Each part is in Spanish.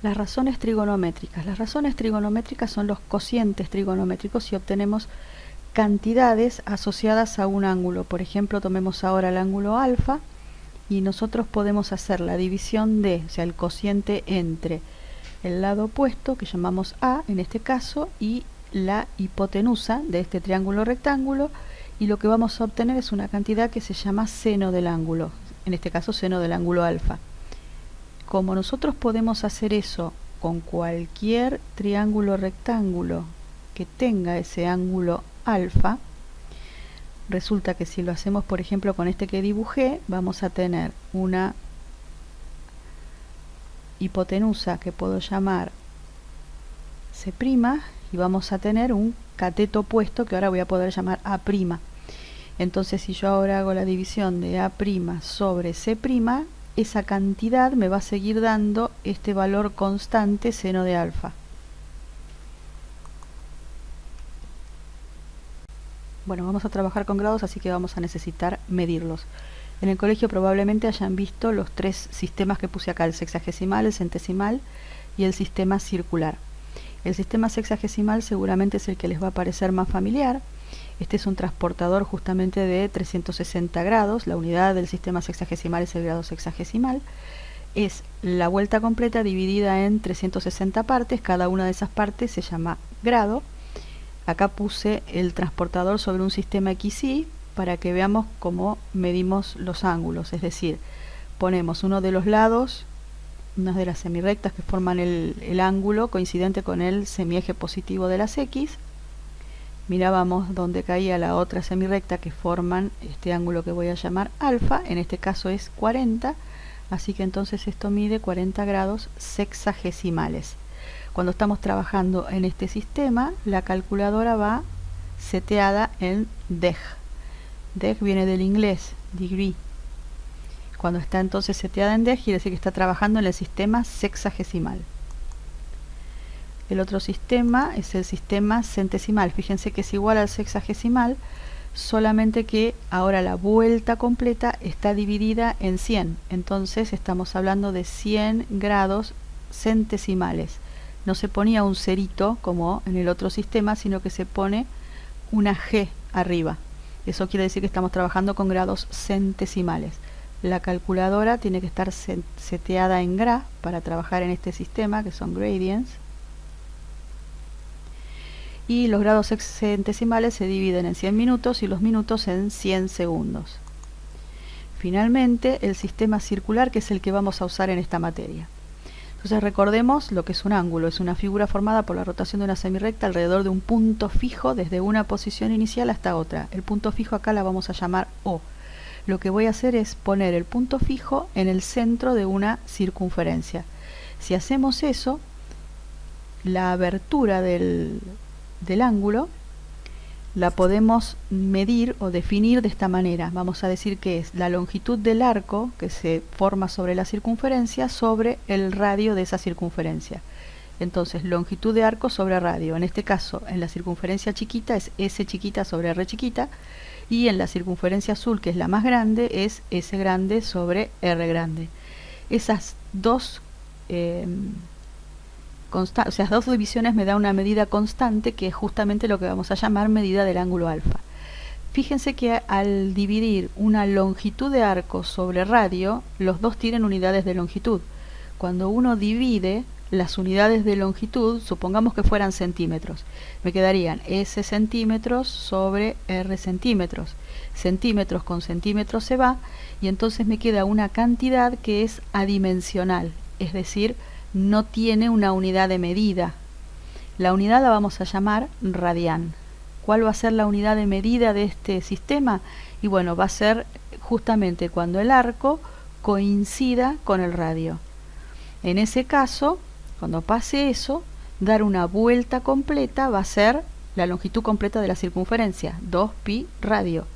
Las razones trigonométricas. Las razones trigonométricas son los cocientes trigonométricos y obtenemos cantidades asociadas a un ángulo. Por ejemplo, tomemos ahora el ángulo alfa y nosotros podemos hacer la división de, o sea, el cociente entre el lado opuesto, que llamamos A en este caso, y la hipotenusa de este triángulo rectángulo, y lo que vamos a obtener es una cantidad que se llama seno del ángulo, en este caso seno del ángulo alfa. Como nosotros podemos hacer eso con cualquier triángulo rectángulo que tenga ese ángulo alfa, resulta que si lo hacemos por ejemplo con este que dibujé, vamos a tener una hipotenusa que puedo llamar C' y vamos a tener un cateto opuesto que ahora voy a poder llamar A'. Entonces si yo ahora hago la división de A' sobre C', esa cantidad me va a seguir dando este valor constante seno de alfa. Bueno, vamos a trabajar con grados, así que vamos a necesitar medirlos. En el colegio probablemente hayan visto los tres sistemas que puse acá, el sexagesimal, el centesimal y el sistema circular. El sistema sexagesimal seguramente es el que les va a parecer más familiar. Este es un transportador justamente de 360 grados. La unidad del sistema sexagesimal es el grado sexagesimal. Es la vuelta completa dividida en 360 partes. Cada una de esas partes se llama grado. Acá puse el transportador sobre un sistema XY para que veamos cómo medimos los ángulos. Es decir, ponemos uno de los lados, una de las semirrectas que forman el ángulo coincidente con el semieje positivo de las X. Mirábamos dónde caía la otra semirrecta que forman este ángulo que voy a llamar alfa, en este caso es 40, así que entonces esto mide 40 grados sexagesimales. Cuando estamos trabajando en este sistema, la calculadora va seteada en deg. Deg viene del inglés, degree. Cuando está entonces seteada en deg, quiere decir que está trabajando en el sistema sexagesimal. El otro sistema es el sistema centesimal. Fíjense que es igual al sexagesimal, solamente que ahora la vuelta completa está dividida en 100. Entonces estamos hablando de 100 grados centesimales. No se ponía un cerito como en el otro sistema, sino que se pone una G arriba. Eso quiere decir que estamos trabajando con grados centesimales. La calculadora tiene que estar seteada en gra para trabajar en este sistema, que son gradients. Y los grados centesimales se dividen en 100 minutos y los minutos en 100 segundos. Finalmente, el sistema circular, que es el que vamos a usar en esta materia. Entonces recordemos lo que es un ángulo. Es una figura formada por la rotación de una semirrecta alrededor de un punto fijo desde una posición inicial hasta otra. El punto fijo acá la vamos a llamar O. Lo que voy a hacer es poner el punto fijo en el centro de una circunferencia. Si hacemos eso, la abertura del ángulo la podemos medir o definir de esta manera. Vamos a decir que es la longitud del arco que se forma sobre la circunferencia sobre el radio de esa circunferencia. Entonces, longitud de arco sobre radio. En este caso, en la circunferencia chiquita es S chiquita sobre R chiquita, y en la circunferencia azul, que es la más grande, es S grande sobre R grande. Esas dos dos divisiones me da una medida constante, que es justamente lo que vamos a llamar medida del ángulo alfa. Fíjense que al dividir una longitud de arco sobre radio, los dos tienen unidades de longitud. Cuando uno divide las unidades de longitud, supongamos que fueran centímetros, me quedarían S centímetros sobre R centímetros. Centímetros con centímetros se va, y entonces me queda una cantidad que es adimensional, es decir, no tiene una unidad de medida. La unidad la vamos a llamar radián. ¿Cuál va a ser la unidad de medida de este sistema? Y bueno, va a ser justamente cuando el arco coincida con el radio. En ese caso, cuando pase eso, dar una vuelta completa va a ser la longitud completa de la circunferencia, 2pi radio.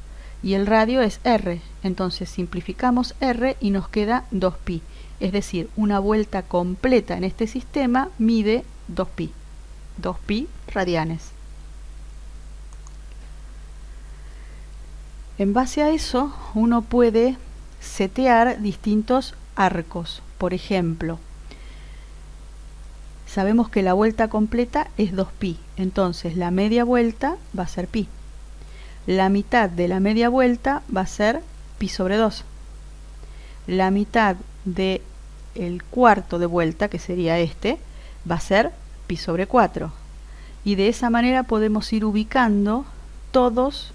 Y el radio es r, entonces simplificamos r y nos queda 2pi. Es decir, una vuelta completa en este sistema mide 2pi. 2pi radianes. En base a eso, uno puede setear distintos arcos. Por ejemplo, Sabemos que la vuelta completa es 2pi, entonces la media vuelta va a ser pi. La mitad de la media vuelta va a ser pi sobre 2. La mitad del cuarto de vuelta, que sería este, va a ser pi sobre 4. Y de esa manera podemos ir ubicando todos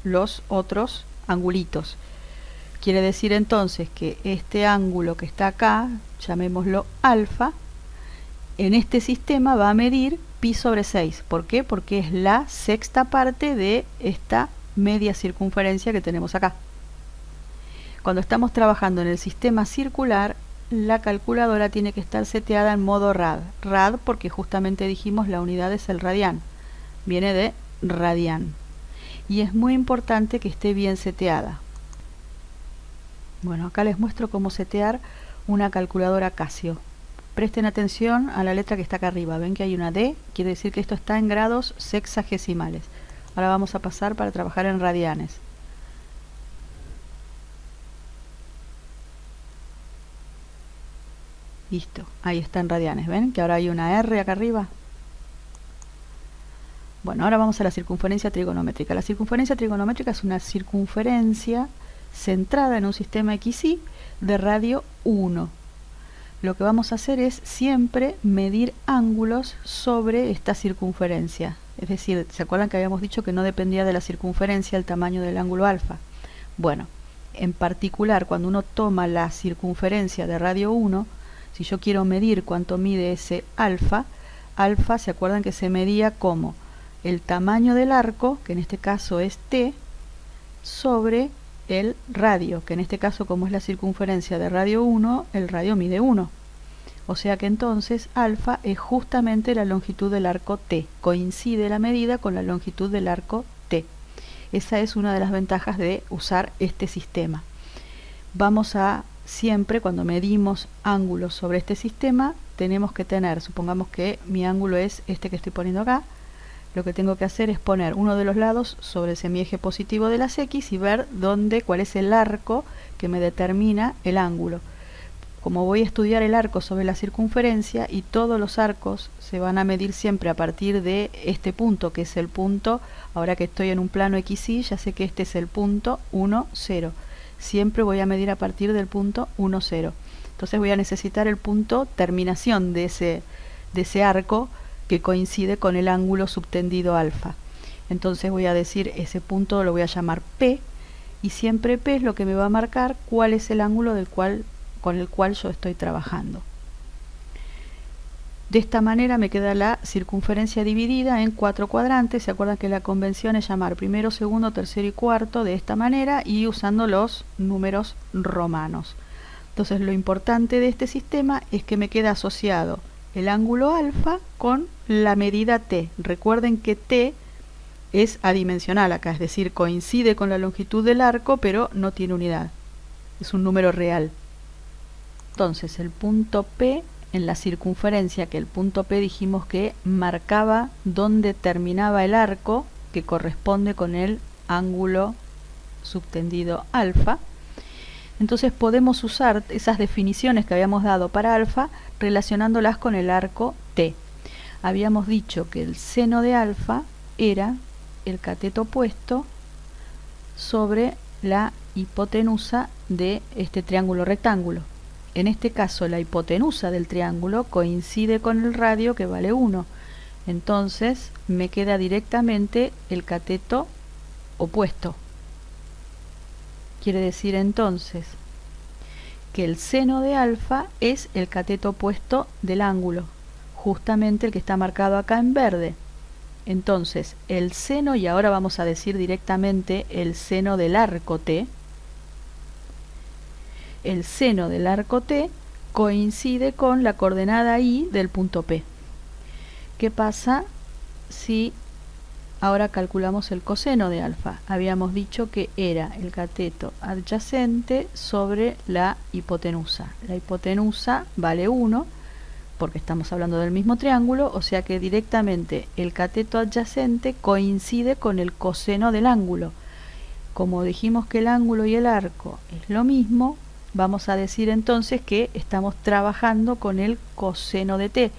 los otros angulitos. Quiere decir entonces que este ángulo que está acá, llamémoslo alfa, en este sistema va a medir pi sobre 6. ¿Por qué? Porque es la sexta parte de esta media circunferencia que tenemos acá. Cuando estamos trabajando en el sistema circular, la calculadora tiene que estar seteada en modo rad. Rad porque justamente dijimos la unidad es el radián. Viene de radián. Y es muy importante que esté bien seteada. Bueno, acá les muestro cómo setear una calculadora Casio. Presten atención a la letra que está acá arriba. Ven que hay una D, quiere decir que esto está en grados sexagesimales. Ahora vamos a pasar para trabajar en radianes. Listo, ahí está en radianes. ¿Ven que ahora hay una R acá arriba? Bueno, ahora vamos a la circunferencia trigonométrica. La circunferencia trigonométrica es una circunferencia centrada en un sistema XY de radio 1. Lo que vamos a hacer es siempre medir ángulos sobre esta circunferencia. Es decir, ¿se acuerdan que habíamos dicho que no dependía de la circunferencia el tamaño del ángulo alfa? Bueno, en particular cuando uno toma la circunferencia de radio 1, si yo quiero medir cuánto mide ese alfa, alfa, ¿se acuerdan que se medía como el tamaño del arco, que en este caso es t, sobre el radio, que en este caso como es la circunferencia de radio 1, el radio mide 1. O sea que entonces alfa es justamente la longitud del arco t. Coincide la medida con la longitud del arco t. Esa es una de las ventajas de usar este sistema. Vamos a siempre, cuando medimos ángulos sobre este sistema, tenemos que tener, supongamos que mi ángulo es este que estoy poniendo acá, lo que tengo que hacer es poner uno de los lados sobre el semieje positivo de las X y ver cuál es el arco que me determina el ángulo. Como voy a estudiar el arco sobre la circunferencia y todos los arcos se van a medir siempre a partir de este punto, que es el punto, ahora que estoy en un plano XY, ya sé que este es el punto 1, 0. Siempre voy a medir a partir del punto 1, 0. Entonces voy a necesitar el punto terminación de ese arco que coincide con el ángulo subtendido alfa. Entonces voy a decir, ese punto lo voy a llamar P, y siempre P es lo que me va a marcar cuál es el ángulo con el cual yo estoy trabajando. De esta manera me queda la circunferencia dividida en 4 cuadrantes. Se acuerdan que la convención es llamar primero, segundo, tercero y cuarto de esta manera y usando los números romanos. Entonces lo importante de este sistema es que me queda asociado el ángulo alfa con la medida t. Recuerden que t es adimensional acá, es decir, coincide con la longitud del arco, pero no tiene unidad. Es un número real. Entonces el punto P en la circunferencia, que el punto P dijimos que marcaba dónde terminaba el arco, que corresponde con el ángulo subtendido alfa. Entonces podemos usar esas definiciones que habíamos dado para alfa relacionándolas con el arco T. Habíamos dicho que el seno de alfa era el cateto opuesto sobre la hipotenusa de este triángulo rectángulo. En este caso la hipotenusa del triángulo coincide con el radio, que vale 1. Entonces me queda directamente el cateto opuesto. Quiere decir entonces que el seno de alfa es el cateto opuesto del ángulo, justamente el que está marcado acá en verde. Entonces el seno, y ahora vamos a decir directamente el seno del arco T, el seno del arco T coincide con la coordenada I del punto P. ¿Qué pasa si ahora calculamos el coseno de alfa? Habíamos dicho que era el cateto adyacente sobre la hipotenusa. La hipotenusa vale 1 porque estamos hablando del mismo triángulo, o sea que directamente el cateto adyacente coincide con el coseno del ángulo. Como dijimos que el ángulo y el arco es lo mismo, vamos a decir entonces que estamos trabajando con el coseno de t.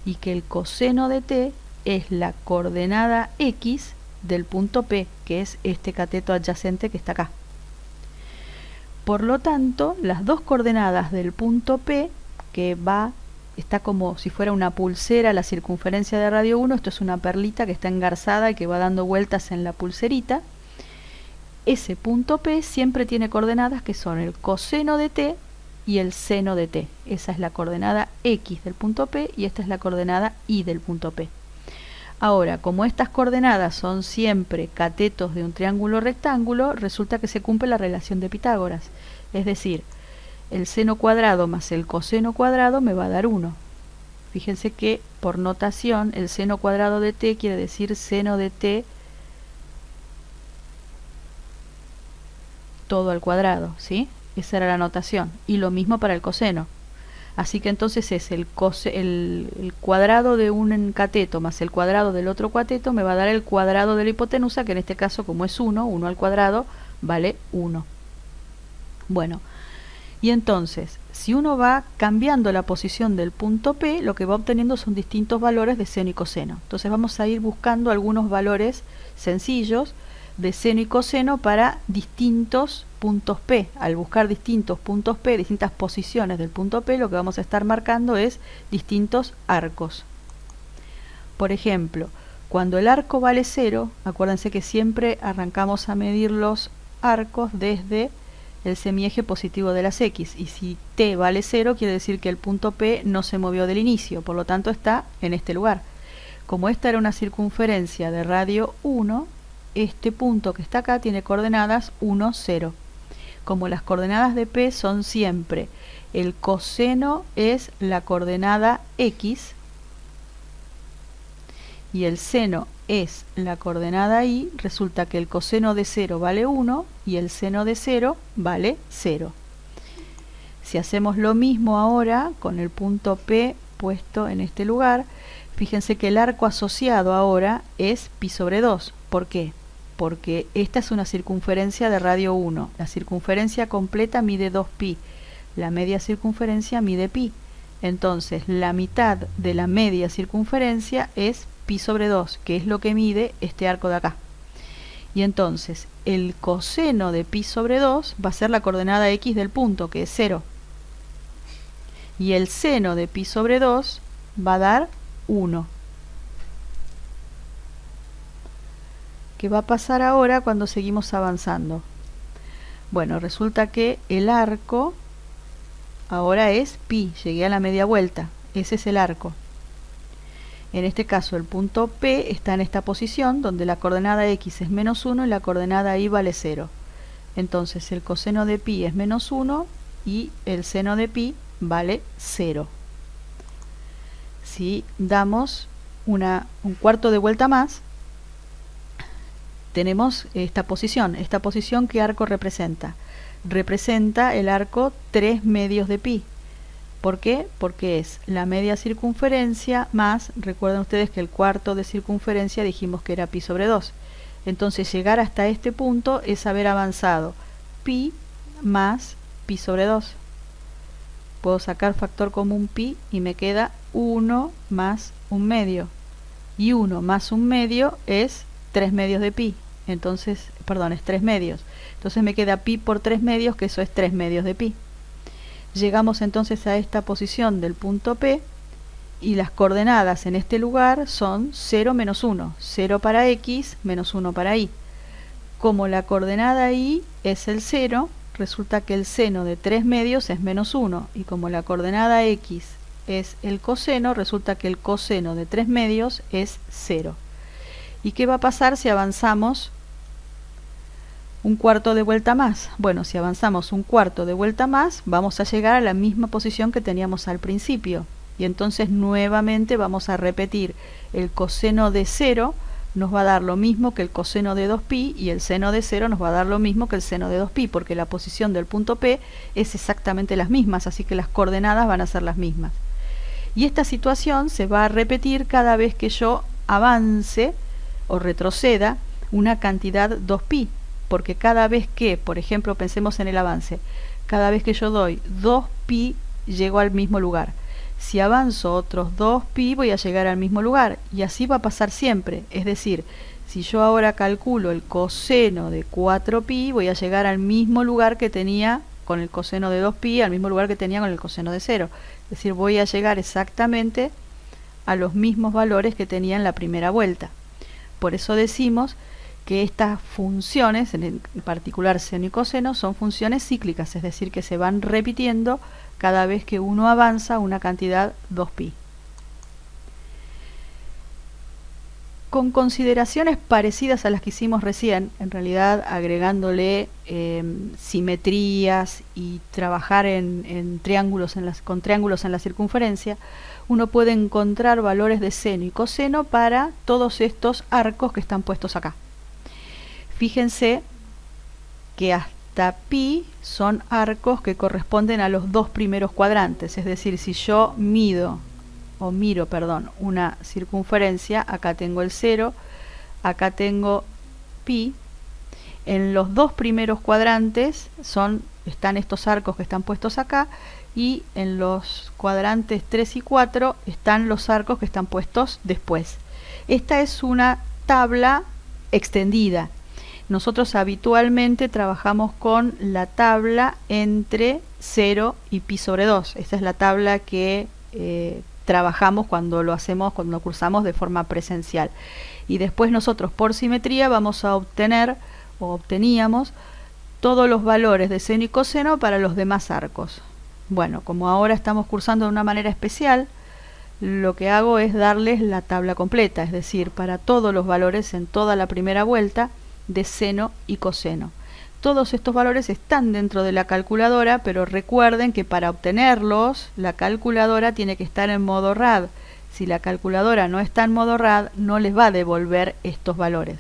y que el coseno de t es la coordenada x del punto P, que es este cateto adyacente que está acá. Por lo tanto, las dos coordenadas del punto P, que está como si fuera una pulsera la circunferencia de radio 1, esto es una perlita que está engarzada y que va dando vueltas en la pulserita. Ese punto P siempre tiene coordenadas que son el coseno de t y el seno de t. Esa es la coordenada x del punto P y esta es la coordenada y del punto P. Ahora, como estas coordenadas son siempre catetos de un triángulo rectángulo, resulta que se cumple la relación de Pitágoras. Es decir, el seno cuadrado más el coseno cuadrado me va a dar 1. Fíjense que por notación el seno cuadrado de t quiere decir seno de t todo al cuadrado, ¿sí? Esa era la notación. Y lo mismo para el coseno. Así que entonces es el cuadrado de un cateto más el cuadrado del otro cateto me va a dar el cuadrado de la hipotenusa, que en este caso, como es 1 al cuadrado, vale 1. Bueno, y entonces, si uno va cambiando la posición del punto P, lo que va obteniendo son distintos valores de seno y coseno. Entonces vamos a ir buscando algunos valores sencillos de seno y coseno para distintos puntos P. Al buscar distintos puntos P, distintas posiciones del punto P, lo que vamos a estar marcando es distintos arcos. Por ejemplo, cuando el arco vale 0, acuérdense que siempre arrancamos a medir los arcos desde el semieje positivo de las X, y si t vale 0 quiere decir que el punto P no se movió del inicio, por lo tanto está en este lugar. Como esta era una circunferencia de radio 1, este punto que está acá tiene coordenadas 1, 0. Como las coordenadas de P son siempre el coseno es la coordenada X y el seno es la coordenada Y, resulta que el coseno de 0 vale 1 y el seno de 0 vale 0. Si hacemos lo mismo ahora con el punto P puesto en este lugar, fíjense que el arco asociado ahora es pi sobre 2. ¿Por qué? Porque esta es una circunferencia de radio 1. La circunferencia completa mide 2pi. La media circunferencia mide pi. Entonces, la mitad de la media circunferencia es pi sobre 2, que es lo que mide este arco de acá. Y entonces, el coseno de pi sobre 2 va a ser la coordenada x del punto, que es 0. Y el seno de pi sobre 2 va a dar 1. ¿Qué va a pasar ahora cuando seguimos avanzando? Bueno, resulta que el arco ahora es pi, llegué a la media vuelta, ese es el arco. En este caso el punto P está en esta posición donde la coordenada x es menos 1 y la coordenada y vale 0. Entonces el coseno de pi es menos 1 y el seno de pi vale 0. Si damos un cuarto de vuelta más, tenemos esta posición. ¿Esta posición qué arco representa? Representa el arco 3 medios de pi. ¿Por qué? Porque es la media circunferencia más, recuerden ustedes que el cuarto de circunferencia dijimos que era pi sobre 2. Entonces llegar hasta este punto es haber avanzado pi más pi sobre 2. Puedo sacar factor común pi y me queda 1 más 1 medio. Y 1 más 1 medio es 3 medios de pi. Entonces, perdón, es 3 medios. Entonces me queda pi por 3 medios, que eso es 3 medios de pi. Llegamos entonces a esta posición del punto P y las coordenadas en este lugar son 0 menos 1. 0 para x menos 1 para y. Como la coordenada y es el 0, resulta que el seno de 3 medios es menos 1. Y como la coordenada x es el coseno, resulta que el coseno de 3 medios es 0. ¿Y qué va a pasar si avanzamos un cuarto de vuelta más? Bueno, si avanzamos un cuarto de vuelta más, vamos a llegar a la misma posición que teníamos al principio. Y entonces nuevamente vamos a repetir. El coseno de 0 nos va a dar lo mismo que el coseno de 2pi y el seno de 0 nos va a dar lo mismo que el seno de 2pi, porque la posición del punto P es exactamente las mismas, así que las coordenadas van a ser las mismas. Y esta situación se va a repetir cada vez que yo avance o retroceda una cantidad 2pi, porque cada vez que, por ejemplo, pensemos en el avance, cada vez que yo doy 2pi llego al mismo lugar. Si avanzo otros 2pi voy a llegar al mismo lugar, y así va a pasar siempre. Es decir, si yo ahora calculo el coseno de 4pi, voy a llegar al mismo lugar que tenía con el coseno de 2pi, al mismo lugar que tenía con el coseno de 0. Es decir, voy a llegar exactamente a los mismos valores que tenía en la primera vuelta. Por eso decimos que estas funciones, en particular seno y coseno, son funciones cíclicas, es decir, que se van repitiendo cada vez que uno avanza una cantidad 2pi. Con consideraciones parecidas a las que hicimos recién, en realidad agregándole simetrías y trabajar con triángulos en la circunferencia, uno puede encontrar valores de seno y coseno para todos estos arcos que están puestos acá. Fíjense que hasta pi son arcos que corresponden a los dos primeros cuadrantes, es decir, si yo miro una circunferencia, acá tengo el 0, acá tengo pi, en los dos primeros cuadrantes están estos arcos que están puestos acá, y en los cuadrantes 3 y 4 están los arcos que están puestos después. Esta es una tabla extendida. Nosotros habitualmente trabajamos con la tabla entre 0 y pi sobre 2. Esta es la tabla que trabajamos cuando cuando cursamos de forma presencial. Y después nosotros por simetría vamos a obtener, o obteníamos, todos los valores de seno y coseno para los demás arcos. Bueno, como ahora estamos cursando de una manera especial, lo que hago es darles la tabla completa, es decir, para todos los valores en toda la primera vuelta de seno y coseno. Todos estos valores están dentro de la calculadora, pero recuerden que para obtenerlos la calculadora tiene que estar en modo RAD. Si la calculadora no está en modo RAD, no les va a devolver estos valores.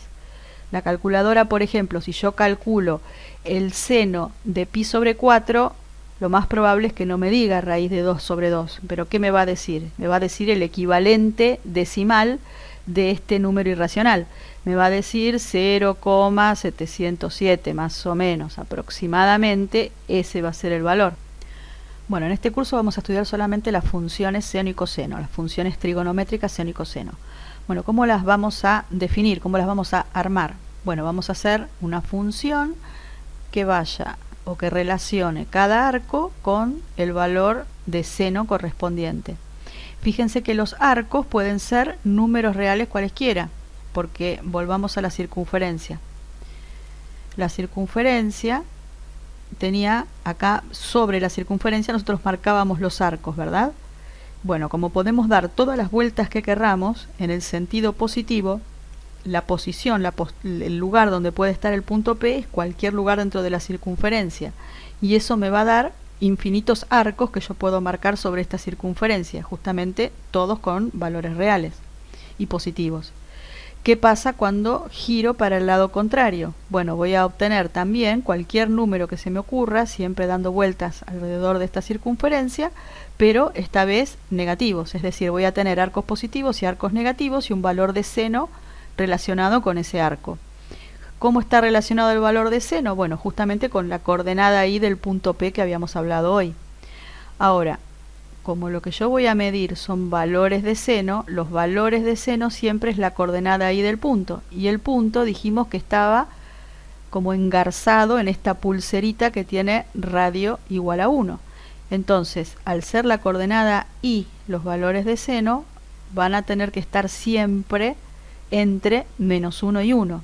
La calculadora, por ejemplo, si yo calculo el seno de pi sobre 4, lo más probable es que no me diga raíz de 2 sobre 2. ¿Pero qué me va a decir? Me va a decir el equivalente decimal de este número irracional. Me va a decir 0,707 más o menos, aproximadamente ese va a ser el valor. Bueno, en este curso vamos a estudiar solamente las funciones seno y coseno, las funciones trigonométricas seno y coseno. Bueno, ¿cómo las vamos a definir? ¿Cómo las vamos a armar? Bueno, vamos a hacer una función que vaya o que relacione cada arco con el valor de seno correspondiente. Fíjense que los arcos pueden ser números reales cualesquiera, porque volvamos a la circunferencia. La circunferencia tenía acá, sobre la circunferencia nosotros marcábamos los arcos, ¿verdad? Bueno, como podemos dar todas las vueltas que querramos en el sentido positivo, la posición, el lugar donde puede estar el punto P es cualquier lugar dentro de la circunferencia, y eso me va a dar infinitos arcos que yo puedo marcar sobre esta circunferencia, justamente todos con valores reales y positivos. ¿Qué pasa cuando giro para el lado contrario? Bueno, voy a obtener también cualquier número que se me ocurra, siempre dando vueltas alrededor de esta circunferencia, pero esta vez negativos, es decir, voy a tener arcos positivos y arcos negativos y un valor de seno relacionado con ese arco. ¿Cómo está relacionado el valor de seno? Bueno, justamente con la coordenada I del punto P que habíamos hablado hoy. Ahora, como lo que yo voy a medir son valores de seno, los valores de seno siempre es la coordenada I del punto. Y el punto dijimos que estaba como engarzado en esta pulserita que tiene radio igual a 1. Entonces, al ser la coordenada I, los valores de seno van a tener que estar siempre entre menos 1 y 1.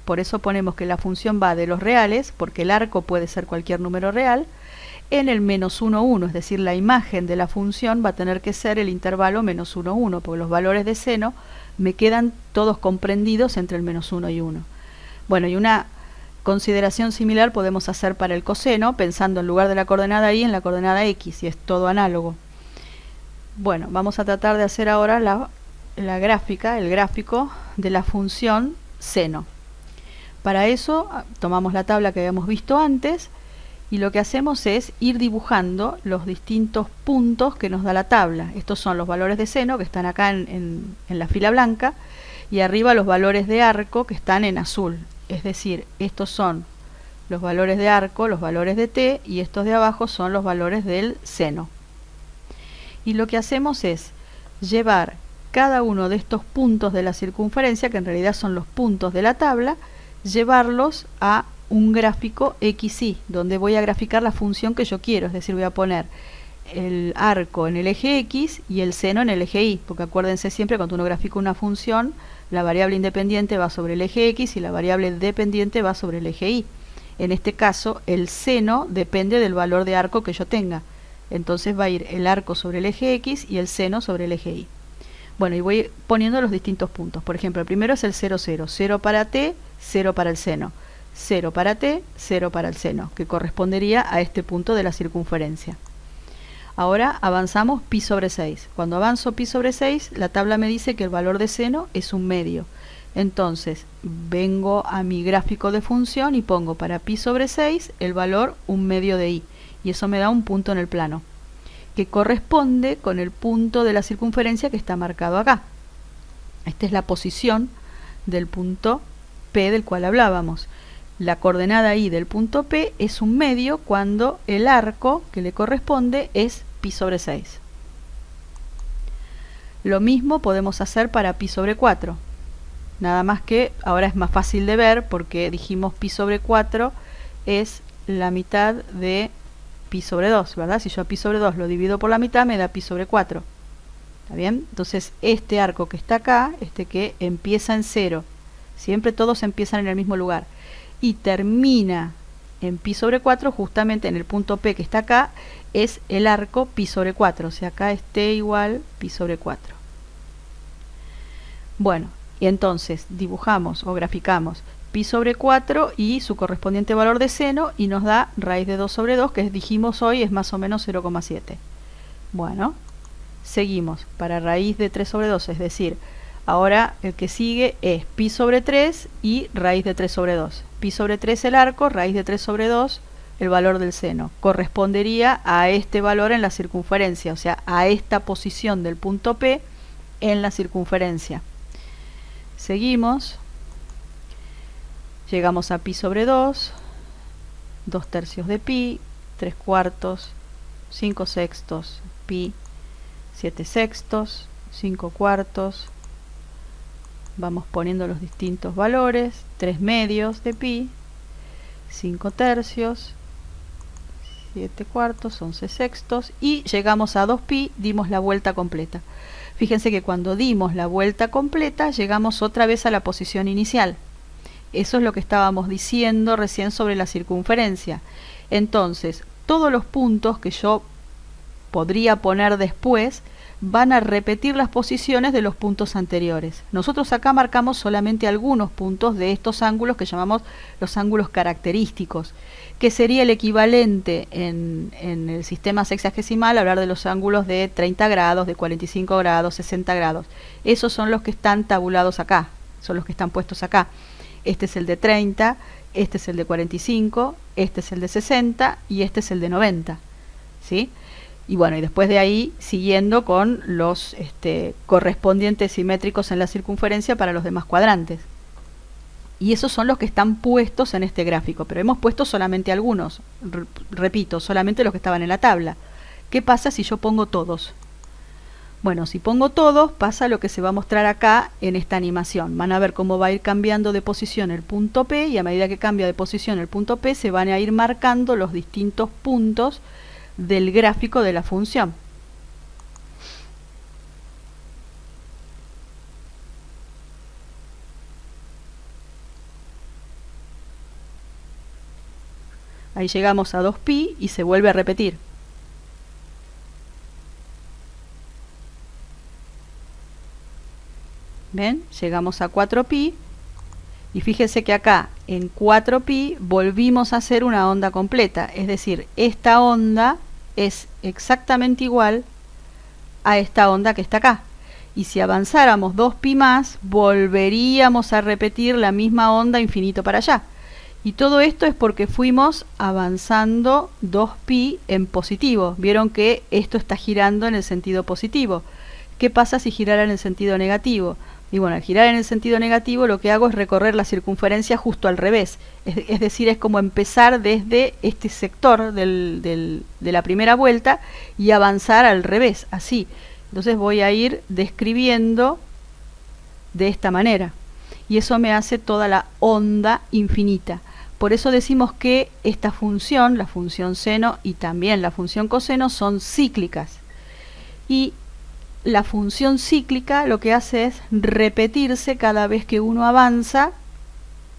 Por eso ponemos que la función va de los reales, porque el arco puede ser cualquier número real, en el menos 1, 1, es decir, la imagen de la función va a tener que ser el intervalo menos 1, 1, porque los valores de seno me quedan todos comprendidos entre el menos 1 y 1. Bueno, y una consideración similar podemos hacer para el coseno, pensando en lugar de la coordenada Y en la coordenada X, y es todo análogo. Bueno, vamos a tratar de hacer ahora la gráfica, el gráfico de la función seno. Para eso tomamos la tabla que habíamos visto antes y lo que hacemos es ir dibujando los distintos puntos que nos da la tabla. Estos son los valores de seno que están acá en la fila blanca y arriba los valores de arco que están en azul. Es decir, estos son los valores de arco, los valores de t, y estos de abajo son los valores del seno. y lo que hacemos es llevar cada uno de estos puntos de la circunferencia, que en realidad son los puntos de la tabla, llevarlos a un gráfico XY, donde voy a graficar la función que yo quiero, es decir, voy a poner el arco en el eje X y el seno en el eje Y, porque acuérdense siempre cuando uno grafica una función, la variable independiente va sobre el eje X y la variable dependiente va sobre el eje Y. En este caso, el seno depende del valor de arco que yo tenga. Entonces va a ir el arco sobre el eje X y el seno sobre el eje Y. Bueno, y voy poniendo los distintos puntos. Por ejemplo, el primero es el 0, 0. 0 para t, 0 para el seno. 0 para t, 0 para el seno, que correspondería a este punto de la circunferencia. Ahora avanzamos pi sobre 6. Cuando avanzo pi sobre 6, la tabla me dice que el valor de seno es 1/2. Entonces, vengo a mi gráfico de función y pongo para pi sobre 6 el valor 1/2 de y. Y eso me da un punto en el plano, que corresponde con el punto de la circunferencia que está marcado acá. Esta es la posición del punto P del cual hablábamos. La coordenada y del punto P es 1/2 cuando el arco que le corresponde es pi sobre 6. Lo mismo podemos hacer para pi sobre 4. Nada más que ahora es más fácil de ver porque dijimos pi sobre 4 es la mitad de pi sobre 2, ¿verdad? Si yo a pi sobre 2 lo divido por la mitad me da pi sobre 4. ¿Está bien? Entonces este arco que está acá, este que empieza en 0, siempre todos empiezan en el mismo lugar, y termina en pi sobre 4, justamente en el punto P que está acá, es el arco pi sobre 4, o sea, acá es t igual pi sobre 4. Bueno, y entonces dibujamos o graficamos pi sobre 4 y su correspondiente valor de seno, y nos da raíz de 2 sobre 2, que dijimos hoy es más o menos 0,7. Bueno, seguimos para raíz de 3 sobre 2, es decir, ahora el que sigue es pi sobre 3 y raíz de 3 sobre 2. Pi sobre 3 el arco, raíz de 3 sobre 2 el valor del seno. Correspondería a este valor en la circunferencia, o sea, a esta posición del punto P en la circunferencia. Seguimos, llegamos a pi sobre 2, 2 tercios de pi, 3 cuartos, 5 sextos, pi, 7 sextos, 5 cuartos. Vamos poniendo los distintos valores, 3 medios de pi, 5 tercios, 7 cuartos, 11 sextos, y llegamos a 2pi, dimos la vuelta completa. Fíjense que cuando dimos la vuelta completa, llegamos otra vez a la posición inicial. Eso es lo que estábamos diciendo recién sobre la circunferencia. Entonces, todos los puntos que yo podría poner después van a repetir las posiciones de los puntos anteriores. Nosotros acá marcamos solamente algunos puntos de estos ángulos que llamamos los ángulos característicos, que sería el equivalente en el sistema sexagesimal a hablar de los ángulos de 30 grados, de 45 grados, 60 grados. Esos son los que están tabulados acá, son los que están puestos acá. Este es el de 30, este es el de 45, este es el de 60 y este es el de 90. ¿Sí? Y bueno, y después de ahí, siguiendo con los correspondientes simétricos en la circunferencia para los demás cuadrantes. Y esos son los que están puestos en este gráfico, pero hemos puesto solamente algunos, repito, solamente los que estaban en la tabla. ¿Qué pasa si yo pongo todos? Bueno, si pongo todos, pasa lo que se va a mostrar acá en esta animación. Van a ver cómo va a ir cambiando de posición el punto P, y a medida que cambia de posición el punto P, se van a ir marcando los distintos puntos del gráfico de la función. Ahí llegamos a 2pi y se vuelve a repetir. ¿Ven? Llegamos a 4pi y fíjense que acá en 4pi volvimos a hacer una onda completa, es decir, esta onda es exactamente igual a esta onda que está acá. Y si avanzáramos 2pi más, volveríamos a repetir la misma onda infinito para allá. Y todo esto es porque fuimos avanzando 2pi en positivo. Vieron que esto está girando en el sentido positivo. ¿Qué pasa si girara en el sentido negativo? Y bueno, al girar en el sentido negativo lo que hago es recorrer la circunferencia justo al revés. Es decir, es como empezar desde este sector de la primera vuelta y avanzar al revés, así. Entonces voy a ir describiendo de esta manera. Y eso me hace toda la onda infinita. Por eso decimos que esta función, la función seno y también la función coseno, son cíclicas. Y la función cíclica lo que hace es repetirse cada vez que uno avanza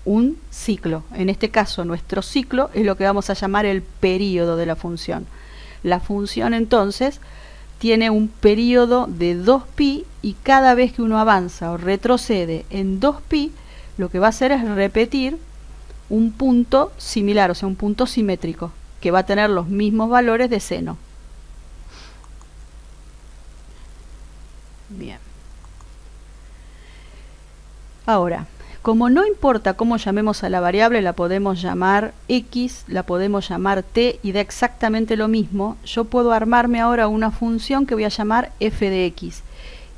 un ciclo. En este caso, nuestro ciclo es lo que vamos a llamar el período de la función. La función entonces tiene un período de 2pi y cada vez que uno avanza o retrocede en 2pi, lo que va a hacer es repetir un punto similar, o sea, un punto simétrico, que va a tener los mismos valores de seno. Bien. Ahora, como no importa cómo llamemos a la variable, la podemos llamar x, la podemos llamar t y da exactamente lo mismo, yo puedo armarme ahora una función que voy a llamar f de x.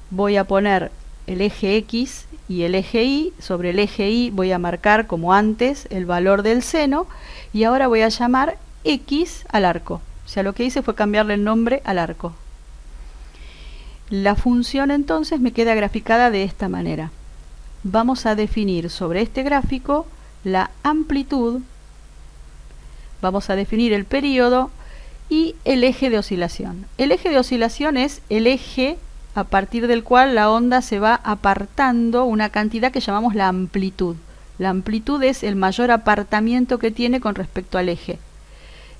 Voy a poner el eje x y el eje y, sobre el eje y voy a marcar como antes el valor del seno y ahora voy a llamar x al arco. O sea, lo que hice fue cambiarle el nombre al arco. La función entonces me queda graficada de esta manera. Vamos a definir sobre este gráfico la amplitud, vamos a definir el período y el eje de oscilación. El eje de oscilación es el eje a partir del cual la onda se va apartando una cantidad que llamamos la amplitud. La amplitud es el mayor apartamiento que tiene con respecto al eje.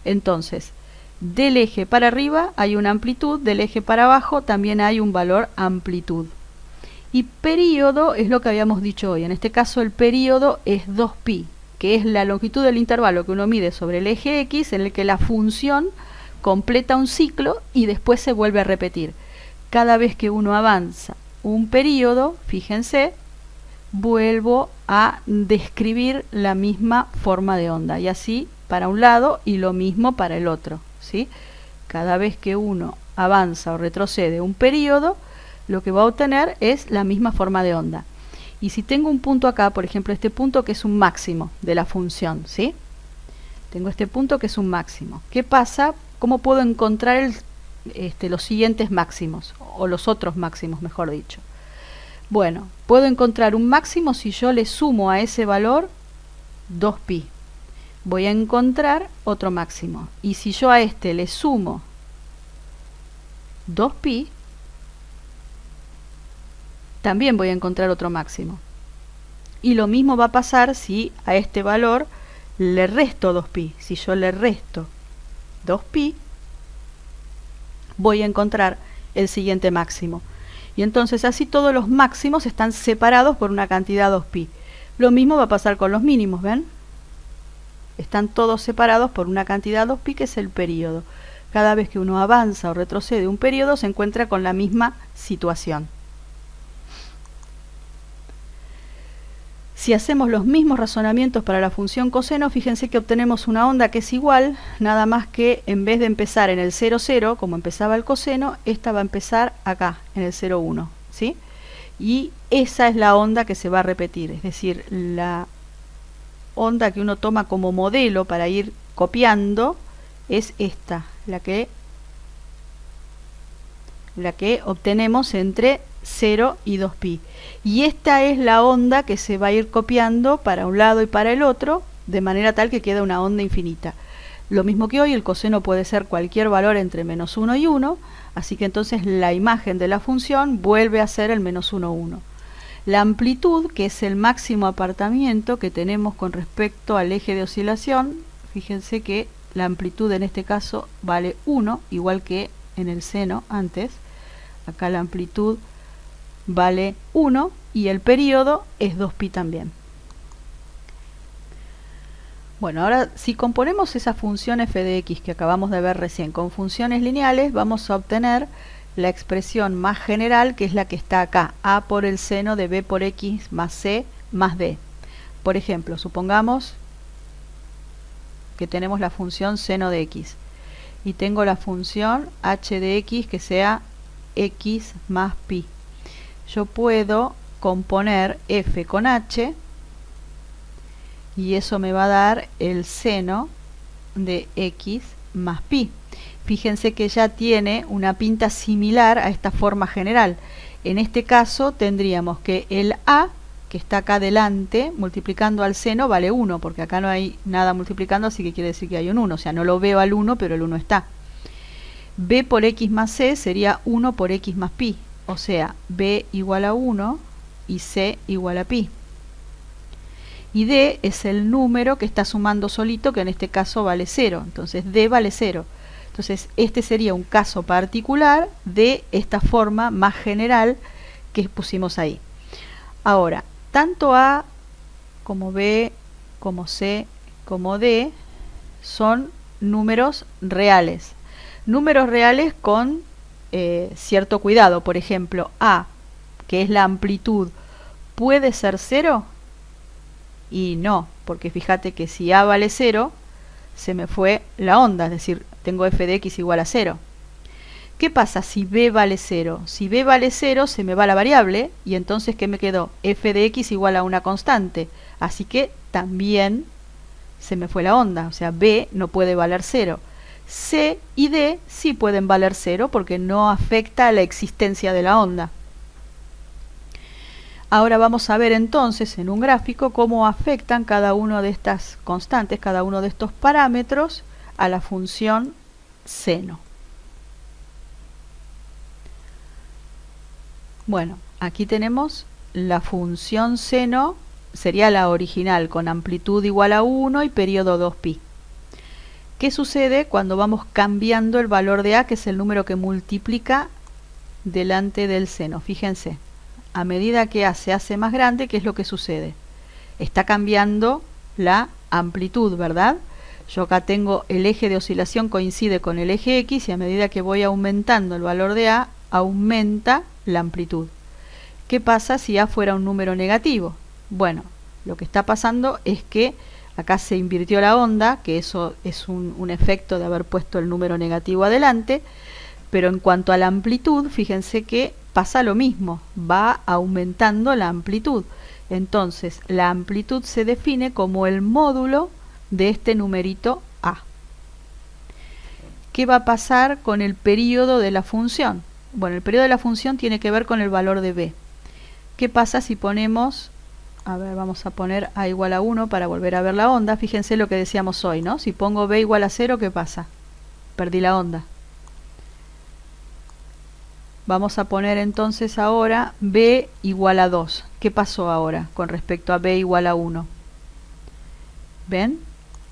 Entonces, del eje para arriba hay una amplitud, del eje para abajo también hay un valor amplitud. Y período es lo que habíamos dicho hoy. En este caso el período es 2pi, que es la longitud del intervalo que uno mide sobre el eje x, en el que la función completa un ciclo y después se vuelve a repetir. Cada vez que uno avanza un período, fíjense, vuelvo a describir la misma forma de onda. Y así para un lado y lo mismo para el otro, ¿sí? Cada vez que uno avanza o retrocede un período, lo que va a obtener es la misma forma de onda. Y si tengo un punto acá, por ejemplo, este punto que es un máximo de la función, ¿sí? Tengo este punto que es un máximo. ¿Qué pasa? ¿Cómo puedo encontrar los siguientes máximos? O los otros máximos, mejor dicho. Bueno, puedo encontrar un máximo si yo le sumo a ese valor 2pi. Voy a encontrar otro máximo. Y si yo a este le sumo 2pi, también voy a encontrar otro máximo. Y lo mismo va a pasar si a este valor le resto 2pi. Si yo le resto 2pi, voy a encontrar el siguiente máximo. Y entonces así todos los máximos están separados por una cantidad 2pi. Lo mismo va a pasar con los mínimos, ¿ven? Están todos separados por una cantidad 2pi que es el período. Cada vez que uno avanza o retrocede un período se encuentra con la misma situación. Si hacemos los mismos razonamientos para la función coseno, fíjense que obtenemos una onda que es igual, nada más que en vez de empezar en el 0, 0, como empezaba el coseno, esta va a empezar acá, en el 0, 1, ¿sí? Y esa es la onda que se va a repetir, es decir, la onda que uno toma como modelo para ir copiando es esta, la que obtenemos entre 0 y 2pi. Y esta es la onda que se va a ir copiando para un lado y para el otro, de manera tal que queda una onda infinita. Lo mismo que hoy, el coseno puede ser cualquier valor entre menos 1 y 1, así que entonces la imagen de la función vuelve a ser el menos 1, 1. La amplitud, que es el máximo apartamiento que tenemos con respecto al eje de oscilación, fíjense que la amplitud en este caso vale 1, igual que en el seno antes. Acá la amplitud vale 1 y el período es 2pi también. Bueno, ahora si componemos esa función f de x que acabamos de ver recién con funciones lineales, vamos a obtener la expresión más general, que es la que está acá, a por el seno de b por x más c más d. Por ejemplo, supongamos que tenemos la función seno de x y tengo la función h de x que sea x más pi. Yo puedo componer f con h, y eso me va a dar el seno de x más pi. Fíjense que ya tiene una pinta similar a esta forma general. En este caso tendríamos que el a, que está acá delante, multiplicando al seno, vale 1, porque acá no hay nada multiplicando, así que quiere decir que hay un 1. O sea, no lo veo al 1, pero el 1 está. b por x más c sería 1 por x más pi. O sea, b igual a 1 y c igual a pi. Y d es el número que está sumando solito, que en este caso vale 0. Entonces d vale 0. Entonces este sería un caso particular de esta forma más general que pusimos ahí. Ahora, tanto a como b, como c, como d son números reales. Números reales con cierto cuidado. Por ejemplo, a, que es la amplitud, ¿puede ser 0? Y no, porque fíjate que si a vale 0, se me fue la onda, es decir, tengo f de x igual a 0. ¿Qué pasa si b vale 0? Si b vale 0, se me va la variable, y entonces, ¿qué me quedó? F de x igual a una constante. Así que también se me fue la onda, o sea, b no puede valer 0. C y d sí pueden valer 0 porque no afecta a la existencia de la onda. Ahora vamos a ver entonces en un gráfico cómo afectan cada una de estas constantes, cada uno de estos parámetros a la función seno. Bueno, aquí tenemos la función seno, sería la original, con amplitud igual a 1 y periodo 2pi. ¿Qué sucede cuando vamos cambiando el valor de a, que es el número que multiplica delante del seno? Fíjense, a medida que a se hace más grande, ¿qué es lo que sucede? Está cambiando la amplitud, ¿verdad? Yo acá tengo el eje de oscilación coincide con el eje x, y a medida que voy aumentando el valor de a, aumenta la amplitud. ¿Qué pasa si a fuera un número negativo? Bueno, lo que está pasando es que acá se invirtió la onda, que eso es un efecto de haber puesto el número negativo adelante, pero en cuanto a la amplitud, fíjense que pasa lo mismo, va aumentando la amplitud. Entonces, la amplitud se define como el módulo de este numerito a. ¿Qué va a pasar con el período de la función? Bueno, el periodo de la función tiene que ver con el valor de b. ¿Qué pasa si ponemos, a ver, vamos a poner a igual a 1 para volver a ver la onda? Fíjense lo que decíamos hoy, ¿no? Si pongo b igual a 0, ¿qué pasa? Perdí la onda. Vamos a poner entonces ahora b igual a 2. ¿Qué pasó ahora con respecto a b igual a 1? ¿Ven?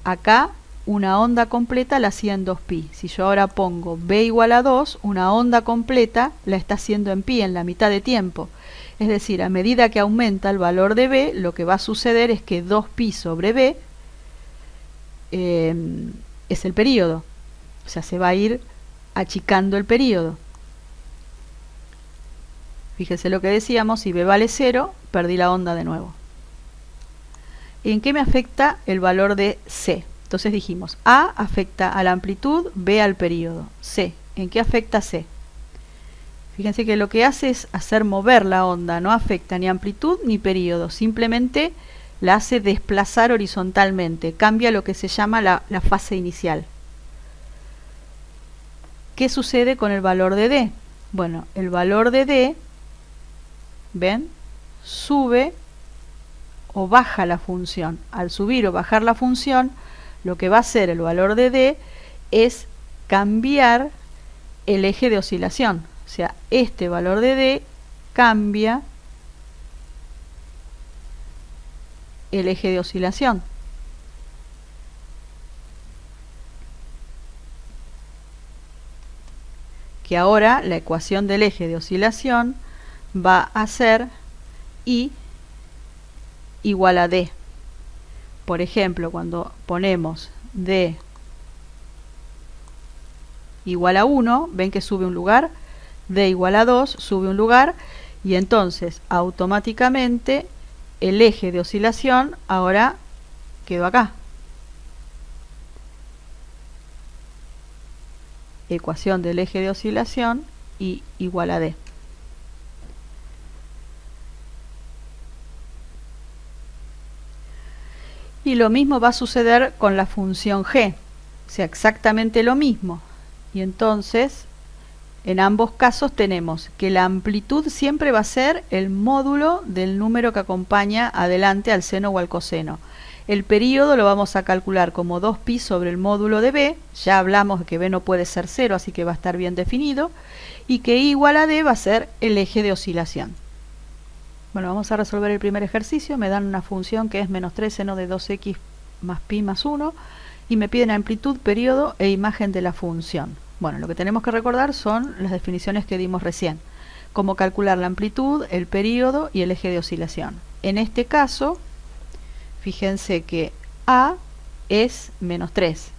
Acá una onda completa la hacía en 2pi. Si yo ahora pongo b igual a 2, una onda completa la está haciendo en pi, en la mitad de tiempo. Es decir, a medida que aumenta el valor de b, lo que va a suceder es que 2pi sobre b es el período. O sea, se va a ir achicando el período. Fíjense lo que decíamos, si b vale 0, perdí la onda de nuevo. ¿En qué me afecta el valor de c? Entonces dijimos, a afecta a la amplitud, b al período. C, ¿en qué afecta c? Fíjense que lo que hace es hacer mover la onda, no afecta ni amplitud ni período, simplemente la hace desplazar horizontalmente, cambia lo que se llama la fase inicial. ¿Qué sucede con el valor de d? Bueno, el valor de d, ¿ven? Sube o baja la función. Al subir o bajar la función, lo que va a hacer el valor de d es cambiar el eje de oscilación. O sea, este valor de d cambia el eje de oscilación. Que ahora la ecuación del eje de oscilación va a ser I igual a d. Por ejemplo, cuando ponemos d igual a 1, ven que sube un lugar, d igual a 2 sube un lugar, y entonces automáticamente el eje de oscilación ahora quedó acá. Ecuación del eje de oscilación I igual a d. Y lo mismo va a suceder con la función g, o sea, exactamente lo mismo. Y entonces, en ambos casos tenemos que la amplitud siempre va a ser el módulo del número que acompaña adelante al seno o al coseno. El período lo vamos a calcular como 2pi sobre el módulo de b, ya hablamos de que b no puede ser 0, así que va a estar bien definido, y que i igual a d va a ser el eje de oscilación. Bueno, vamos a resolver el primer ejercicio. Me dan una función que es menos 3 seno de 2x más pi más 1 y me piden amplitud, periodo e imagen de la función. Bueno, lo que tenemos que recordar son las definiciones que dimos recién. Cómo calcular la amplitud, el periodo y el eje de oscilación. En este caso, fíjense que a es menos 3.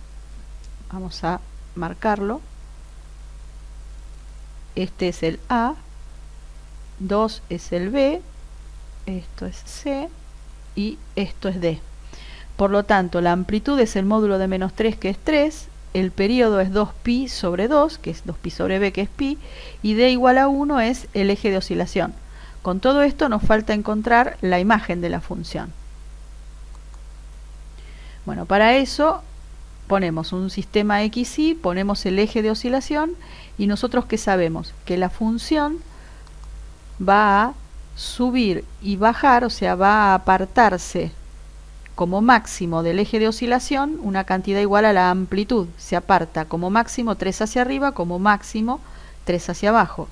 Vamos a marcarlo. Este es el a, 2 es el b, esto es c y esto es d. Por lo tanto, la amplitud es el módulo de menos 3, que es 3, el periodo es 2pi sobre 2, que es 2pi sobre b, que es pi, y d igual a 1 es el eje de oscilación. Con todo esto nos falta encontrar la imagen de la función. Bueno, para eso ponemos un sistema xy, ponemos el eje de oscilación, y nosotros ¿qué sabemos? Que la función va a subir y bajar, o sea, va a apartarse como máximo del eje de oscilación una cantidad igual a la amplitud. Se aparta como máximo 3 hacia arriba, como máximo 3 hacia abajo.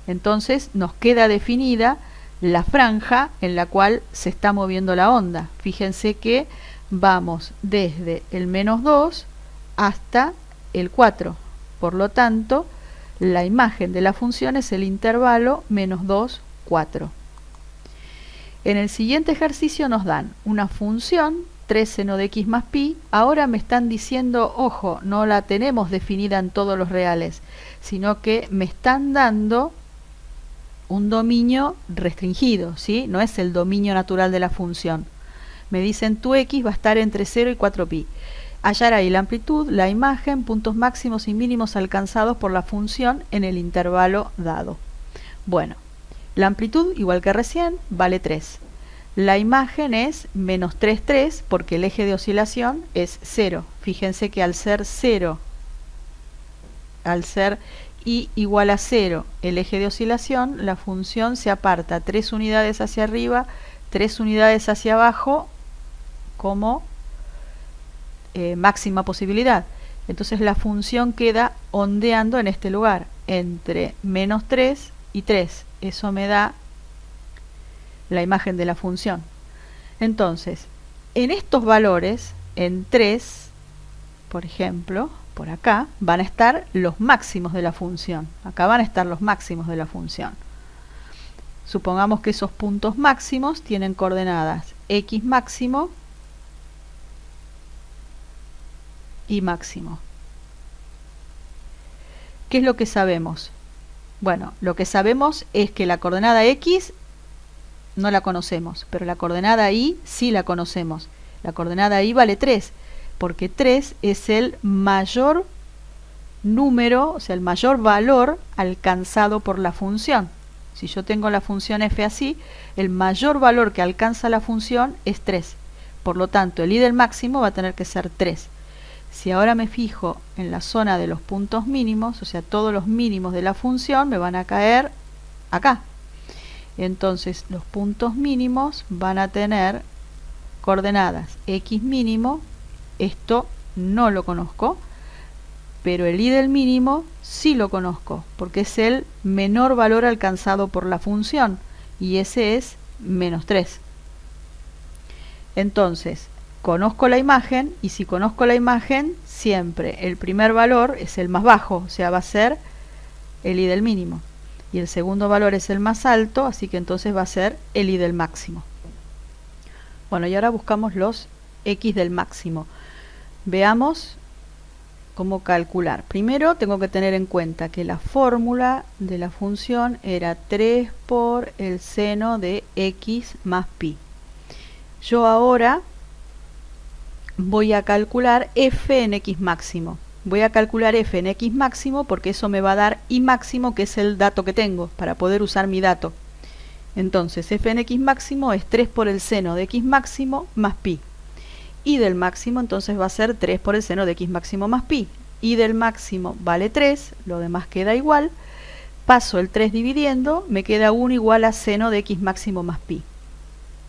Entonces nos queda definida la franja en la cual se está moviendo la onda. Fíjense que vamos desde el menos 2 hasta el 4. Por lo tanto, la imagen de la función es el intervalo menos 2, 4. En el siguiente ejercicio nos dan una función, 3 seno de x más pi. Ahora me están diciendo, ojo, no la tenemos definida en todos los reales, sino que me están dando un dominio restringido, ¿sí? No es el dominio natural de la función. Me dicen tu x va a estar entre 0 y 4pi. Hallar ahí la amplitud, la imagen, puntos máximos y mínimos alcanzados por la función en el intervalo dado. Bueno, la amplitud, igual que recién, vale 3. La imagen es menos 3, 3, porque el eje de oscilación es 0. Fíjense que al ser 0, al ser i igual a 0, el eje de oscilación, la función se aparta 3 unidades hacia arriba, 3 unidades hacia abajo, como máxima posibilidad. Entonces la función queda ondeando en este lugar, entre menos 3 y 3. Eso me da la imagen de la función. Entonces, en estos valores, en 3, por ejemplo, por acá, van a estar los máximos de la función. Acá van a estar los máximos de la función. Supongamos que esos puntos máximos tienen coordenadas x máximo y máximo. ¿Qué es lo que sabemos? Bueno, lo que sabemos es que la coordenada x no la conocemos, pero la coordenada y sí la conocemos. La coordenada y vale 3, porque 3 es el mayor número, o sea, el mayor valor alcanzado por la función. Si yo tengo la función f así, el mayor valor que alcanza la función es 3. Por lo tanto, el i del máximo va a tener que ser 3. Si ahora me fijo en la zona de los puntos mínimos, o sea, todos los mínimos de la función me van a caer acá. Entonces los puntos mínimos van a tener coordenadas x mínimo, esto no lo conozco, pero el i del mínimo sí lo conozco, porque es el menor valor alcanzado por la función, y ese es menos 3. Entonces, conozco la imagen, y si conozco la imagen, siempre el primer valor es el más bajo, o sea, va a ser el i del mínimo. Y el segundo valor es el más alto, así que entonces va a ser el i del máximo. Bueno, y ahora buscamos los x del máximo. Veamos cómo calcular. Primero tengo que tener en cuenta que la fórmula de la función era 3 por el seno de x más pi. Yo ahora voy a calcular f en x máximo. Voy a calcular f en x máximo porque eso me va a dar y máximo, que es el dato que tengo, para poder usar mi dato. Entonces f en x máximo es 3 por el seno de x máximo más pi. y del máximo, entonces va a ser 3 por el seno de x máximo más pi. Y del máximo vale 3, lo demás queda igual. Paso el 3 dividiendo, me queda 1 igual a seno de x máximo más pi.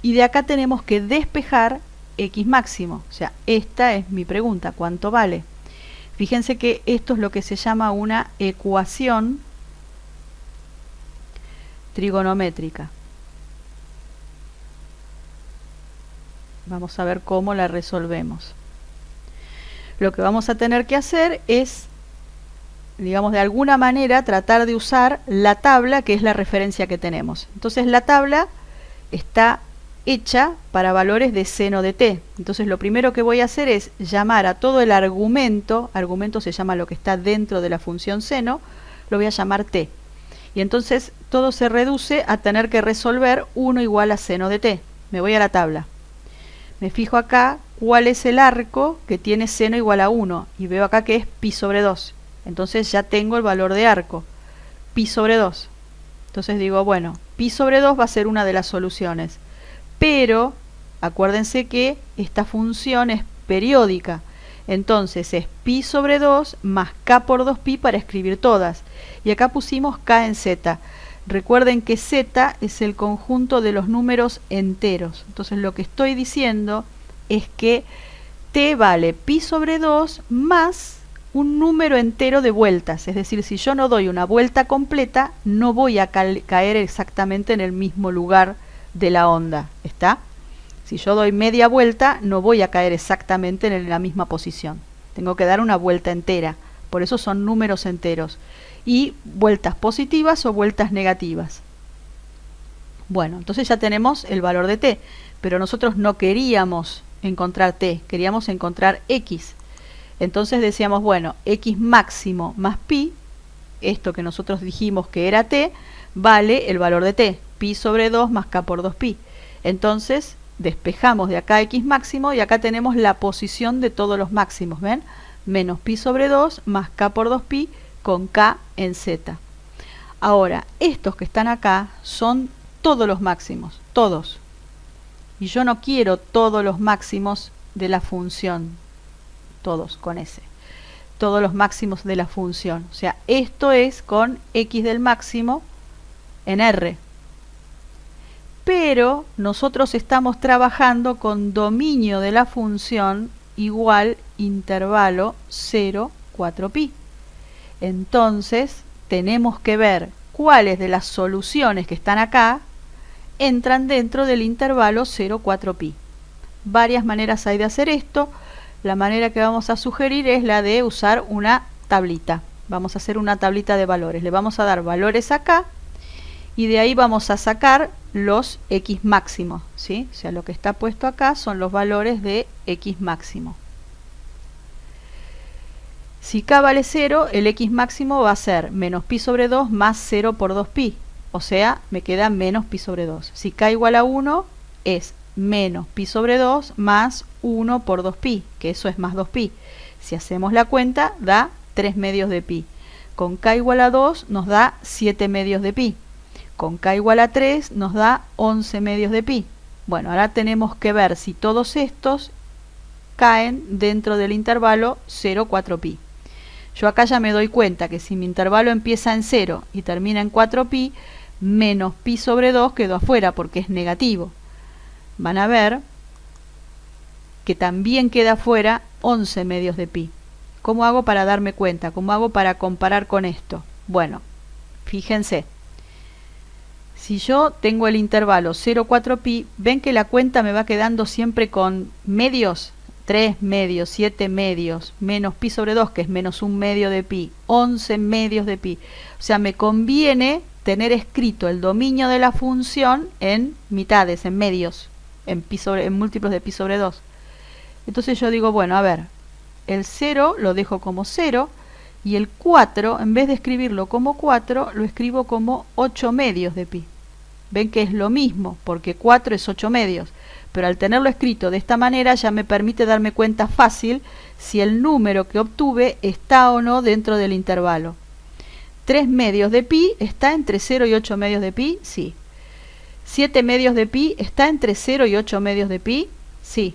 Y de acá tenemos que despejar x máximo. O sea, esta es mi pregunta, ¿cuánto vale? Fíjense que esto es lo que se llama una ecuación trigonométrica. Vamos a ver cómo la resolvemos. Lo que vamos a tener que hacer es, digamos, de alguna manera tratar de usar la tabla que es la referencia que tenemos. Entonces la tabla está hecha para valores de seno de t. Entonces lo primero que voy a hacer es llamar a todo el argumento se llama lo que está dentro de la función seno, lo voy a llamar t. Y entonces todo se reduce a tener que resolver 1 igual a seno de t. Me voy a la tabla. Me fijo acá cuál es el arco que tiene seno igual a 1 y veo acá que es pi sobre 2. Entonces ya tengo el valor de arco, pi sobre 2. Entonces digo, bueno, pi sobre 2 va a ser una de las soluciones. Pero acuérdense que esta función es periódica. Entonces es pi sobre 2 más k por 2pi para escribir todas. Y acá pusimos k en z. Recuerden que z es el conjunto de los números enteros. Entonces lo que estoy diciendo es que t vale pi sobre 2 más un número entero de vueltas. Es decir, si yo no doy una vuelta completa, no voy a caer exactamente en el mismo lugar de la onda. ¿Está? Si yo doy media vuelta, no voy a caer exactamente en la misma posición. Tengo que dar una vuelta entera. Por eso son números enteros. Y vueltas positivas o vueltas negativas. Bueno, entonces ya tenemos el valor de t, pero nosotros no queríamos encontrar t, queríamos encontrar x. Entonces decíamos, bueno, x máximo más pi, esto que nosotros dijimos que era t, vale el valor de t, pi sobre 2 más k por 2pi. Entonces despejamos de acá x máximo y acá tenemos la posición de todos los máximos, ¿ven? Menos pi sobre 2 más k por 2pi con k en z. Ahora, estos que están acá son todos los máximos, todos. Y yo no quiero todos los máximos de la función, todos con S. Todos los máximos de la función. O sea, esto es con x del máximo en R. Pero nosotros estamos trabajando con dominio de la función igual intervalo 0, 4pi. Entonces tenemos que ver cuáles de las soluciones que están acá entran dentro del intervalo 0, 4pi. Varias maneras hay de hacer esto. La manera que vamos a sugerir es la de usar una tablita. Vamos a hacer una tablita de valores. Le vamos a dar valores acá y de ahí vamos a sacar los x máximos, ¿sí? O sea, lo que está puesto acá son los valores de x máximo. Si k vale 0, el x máximo va a ser menos pi sobre 2 más 0 por 2pi. O sea, me queda menos pi sobre 2. Si k igual a 1, es menos pi sobre 2 más 1 por 2pi, que eso es más 2pi. Si hacemos la cuenta, da 3 medios de pi. Con k igual a 2 nos da 7 medios de pi. Con k igual a 3 nos da 11 medios de pi. Bueno, ahora tenemos que ver si todos estos caen dentro del intervalo 0, 4pi. Yo acá ya me doy cuenta que si mi intervalo empieza en 0 y termina en 4pi, menos pi sobre 2 quedó afuera porque es negativo. Van a ver que también queda afuera 11 medios de pi. ¿Cómo hago para darme cuenta? ¿Cómo hago para comparar con esto? Bueno, fíjense. Si yo tengo el intervalo 0, 4pi, ven que la cuenta me va quedando siempre con medios. 3 medios, 7 medios, menos pi sobre 2, que es menos 1 medio de pi, 11 medios de pi. O sea, me conviene tener escrito el dominio de la función en mitades, en medios, en múltiplos de pi sobre 2. Entonces yo digo, bueno, a ver, el 0 lo dejo como 0 y el 4, en vez de escribirlo como 4, lo escribo como 8 medios de pi. Ven que es lo mismo, porque 4 es 8 medios. Pero al tenerlo escrito de esta manera ya me permite darme cuenta fácil si el número que obtuve está o no dentro del intervalo. 3 medios de pi está entre 0 y 8 medios de pi, sí. 7 medios de pi está entre 0 y 8 medios de pi, sí.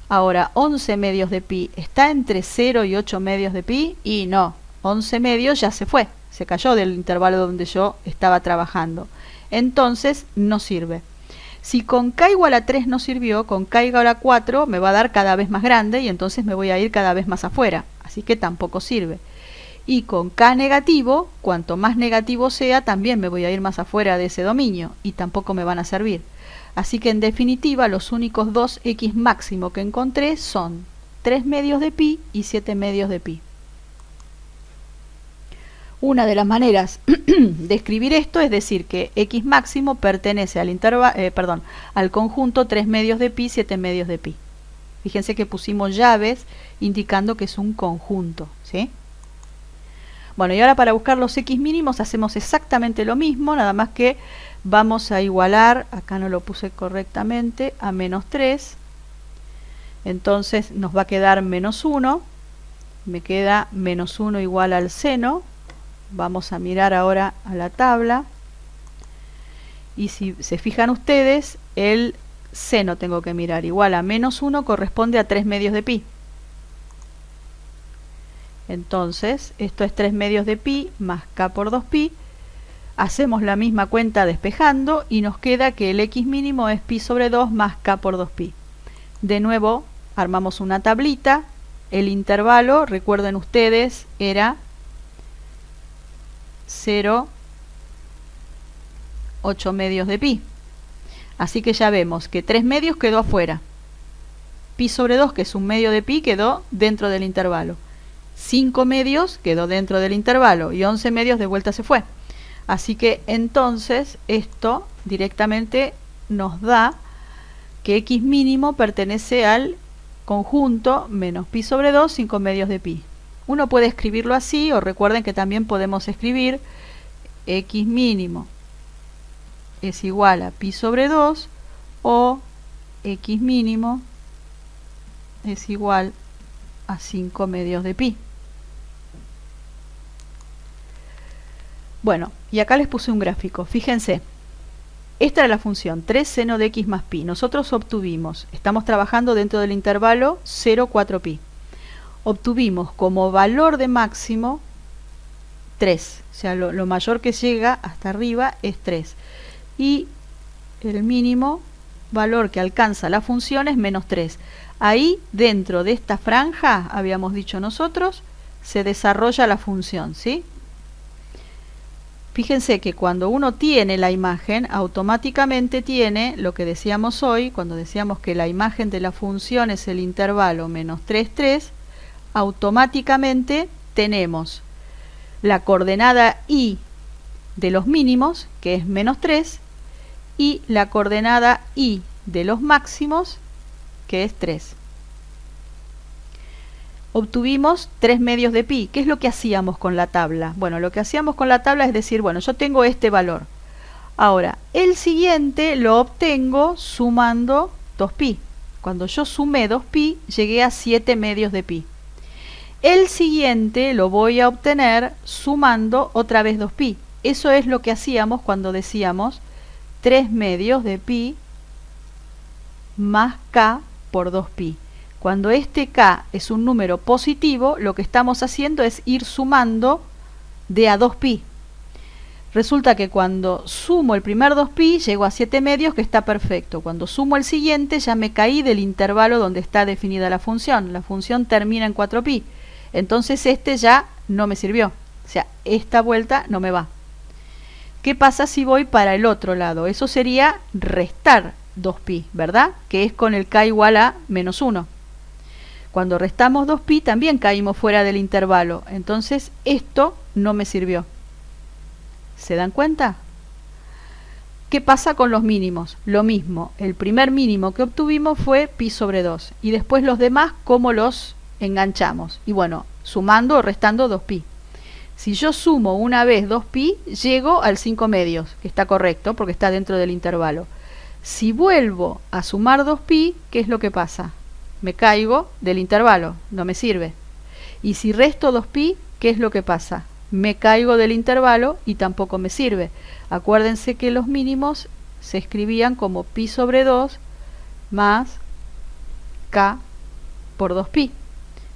Ahora, 11 medios de pi, ¿está entre 0 y 8 medios de pi? Y no, 11 medios ya se fue, se cayó del intervalo donde yo estaba trabajando. Entonces, no sirve. Si con k igual a 3 no sirvió, con k igual a 4 me va a dar cada vez más grande y entonces me voy a ir cada vez más afuera. Así que tampoco sirve. Y con k negativo, cuanto más negativo sea, también me voy a ir más afuera de ese dominio y tampoco me van a servir. Así que en definitiva los únicos dos x máximo que encontré son 3 medios de pi y 7 medios de pi. Una de las maneras de escribir esto es decir que x máximo pertenece al conjunto 3 medios de pi, 7 medios de pi. Fíjense que pusimos llaves indicando que es un conjunto, ¿sí? Bueno, y ahora para buscar los x mínimos hacemos exactamente lo mismo, nada más que vamos a igualar, acá no lo puse correctamente, a menos 3. Entonces nos va a quedar menos 1. Me queda menos 1 igual al seno. Vamos a mirar ahora a la tabla. Y si se fijan ustedes, el seno tengo que mirar igual a menos 1 corresponde a 3 medios de pi. Entonces, esto es 3 medios de pi más k por 2pi. Hacemos la misma cuenta despejando y nos queda que el x mínimo es pi sobre 2 más k por 2pi. De nuevo, armamos una tablita. El intervalo, recuerden ustedes, era 0, 8 medios de pi. Así que ya vemos que 3 medios quedó afuera. Pi sobre 2, que es un medio de pi, quedó dentro del intervalo. 5 medios quedó dentro del intervalo y 11 medios de vuelta se fue. Así que entonces esto directamente nos da que x mínimo pertenece al conjunto menos pi sobre 2, 5 medios de pi. Uno puede escribirlo así, o recuerden que también podemos escribir x mínimo es igual a pi sobre 2 o x mínimo es igual a 5 medios de pi. Bueno, y acá les puse un gráfico. Fíjense, esta era la función 3 seno de x más pi. Nosotros obtuvimos, estamos trabajando dentro del intervalo 0, 4 pi. Obtuvimos como valor de máximo 3. O sea, lo mayor que llega hasta arriba es 3. Y el mínimo valor que alcanza la función es menos 3. Ahí, dentro de esta franja, habíamos dicho nosotros, se desarrolla la función, ¿sí? Fíjense que cuando uno tiene la imagen, automáticamente tiene lo que decíamos hoy, cuando decíamos que la imagen de la función es el intervalo menos 3, 3, automáticamente tenemos la coordenada y de los mínimos, que es menos 3, y la coordenada y de los máximos, que es 3. Obtuvimos 3 medios de pi. ¿Qué es lo que hacíamos con la tabla? Bueno, lo que hacíamos con la tabla es decir, bueno, yo tengo este valor. Ahora, el siguiente lo obtengo sumando 2pi. Cuando yo sumé 2pi, llegué a 7 medios de pi. El siguiente lo voy a obtener sumando otra vez 2pi. Eso es lo que hacíamos cuando decíamos 3 medios de pi más k por 2pi. Cuando este k es un número positivo, lo que estamos haciendo es ir sumando de a 2pi. Resulta que cuando sumo el primer 2pi, llego a 7 medios, que está perfecto. Cuando sumo el siguiente, ya me caí del intervalo donde está definida la función. La función termina en 4pi. Entonces este ya no me sirvió. O sea, esta vuelta no me va. ¿Qué pasa si voy para el otro lado? Eso sería restar 2pi, ¿verdad? Que es con el k igual a menos 1. Cuando restamos 2pi también caímos fuera del intervalo. Entonces esto no me sirvió. ¿Se dan cuenta? ¿Qué pasa con los mínimos? Lo mismo. El primer mínimo que obtuvimos fue pi sobre 2. Y después los demás, ¿cómo los enganchamos? Y bueno, sumando o restando 2pi. Si yo sumo una vez 2pi, llego al 5 medios, que está correcto porque está dentro del intervalo. Si vuelvo a sumar 2pi, ¿qué es lo que pasa? Me caigo del intervalo, no me sirve. Y si resto 2pi, ¿qué es lo que pasa? Me caigo del intervalo y tampoco me sirve. Acuérdense que los mínimos se escribían como pi sobre 2 más k por 2pi,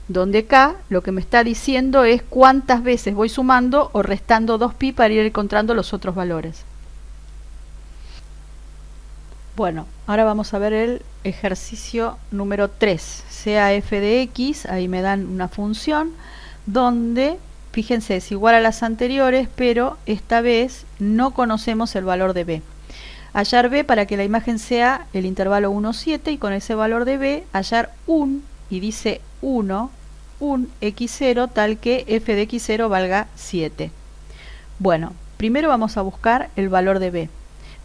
donde k lo que me está diciendo es cuántas veces voy sumando o restando 2pi para ir encontrando los otros valores. Bueno, ahora vamos a ver el ejercicio número 3. Sea f de x, ahí me dan una función donde, fíjense, es igual a las anteriores, pero esta vez no conocemos el valor de b. Hallar b para que la imagen sea el intervalo 1, 7, y con ese valor de b hallar un, y dice 1, un x0 tal que f de x0 valga 7. Bueno, primero vamos a buscar el valor de b.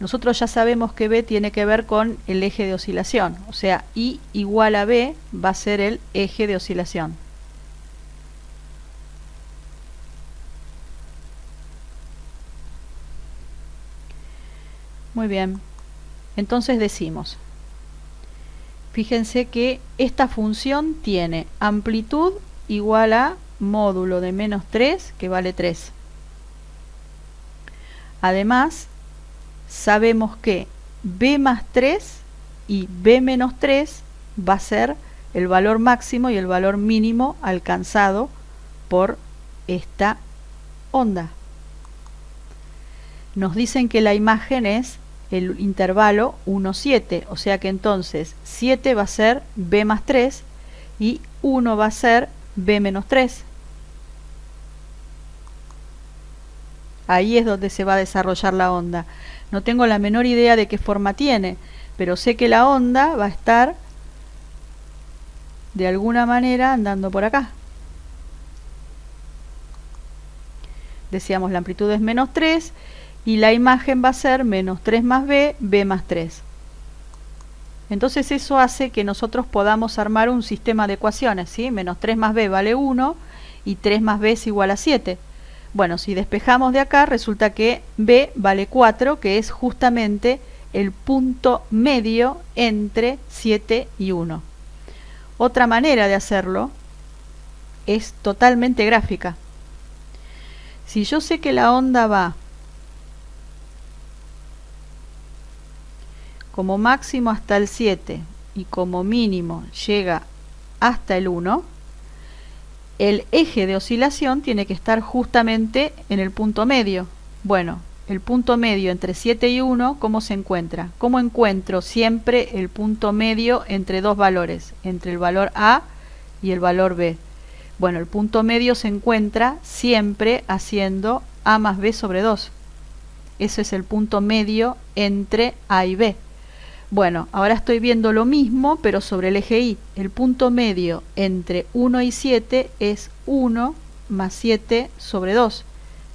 Nosotros ya sabemos que b tiene que ver con el eje de oscilación, o sea, i igual a b va a ser el eje de oscilación. Muy bien, entonces decimos, fíjense que esta función tiene amplitud igual a módulo de menos 3, que vale 3. Además, sabemos que b más 3 y b menos 3 va a ser el valor máximo y el valor mínimo alcanzado por esta onda. Nos dicen que la imagen es el intervalo 1, 7, o sea que entonces 7 va a ser b más 3 y 1 va a ser b menos 3. Ahí es donde se va a desarrollar la onda. No tengo la menor idea de qué forma tiene, pero sé que la onda va a estar de alguna manera andando por acá. Decíamos, la amplitud es menos 3 y la imagen va a ser menos 3 más b, b más 3. Entonces eso hace que nosotros podamos armar un sistema de ecuaciones, ¿sí? Menos 3 más b vale 1 y 3 más b es igual a 7. Bueno, si despejamos de acá, resulta que b vale 4, que es justamente el punto medio entre 7 y 1. Otra manera de hacerlo es totalmente gráfica. Si yo sé que la onda va como máximo hasta el 7 y como mínimo llega hasta el 1, el eje de oscilación tiene que estar justamente en el punto medio. Bueno, el punto medio entre 7 y 1, ¿cómo se encuentra? ¿Cómo encuentro siempre el punto medio entre dos valores? Entre el valor A y el valor B. Bueno, el punto medio se encuentra siempre haciendo A más B sobre 2. Ese es el punto medio entre A y B. Bueno, ahora estoy viendo lo mismo, pero sobre el eje Y. El punto medio entre 1 y 7 es 1 más 7 sobre 2.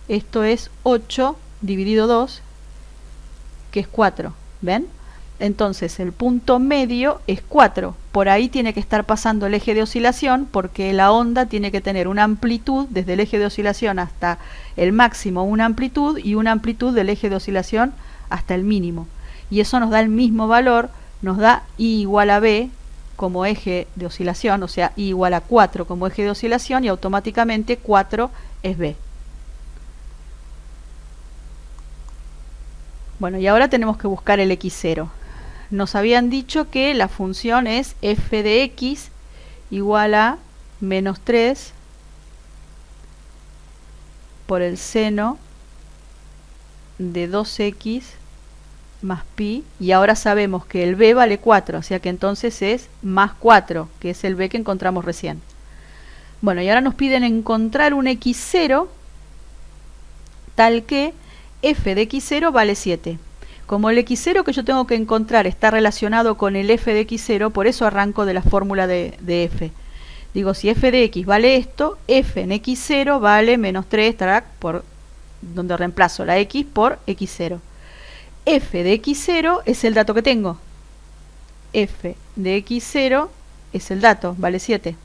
Esto es 8 dividido 2, que es 4. ¿Ven? Entonces el punto medio es 4. Por ahí tiene que estar pasando el eje de oscilación, porque la onda tiene que tener una amplitud desde el eje de oscilación hasta el máximo, una amplitud, y una amplitud del eje de oscilación hasta el mínimo. Y eso nos da el mismo valor, nos da I igual a B como eje de oscilación, o sea, I igual a 4 como eje de oscilación, y automáticamente 4 es B. Bueno, y ahora tenemos que buscar el x0. Nos habían dicho que la función es f de x igual a menos 3 por el seno de 2x más pi, y ahora sabemos que el b vale 4, o sea que entonces es más 4, que es el b que encontramos recién. Bueno, y ahora nos piden encontrar un x0 tal que f de x0 vale 7. Como el x0 que yo tengo que encontrar está relacionado con el f de x0, por eso arranco de la fórmula de f. Digo, si f de x vale esto, f en x0 vale menos 3, por donde reemplazo la x por x0. F de x0 es el dato que tengo. F de x0 es el dato, vale 7.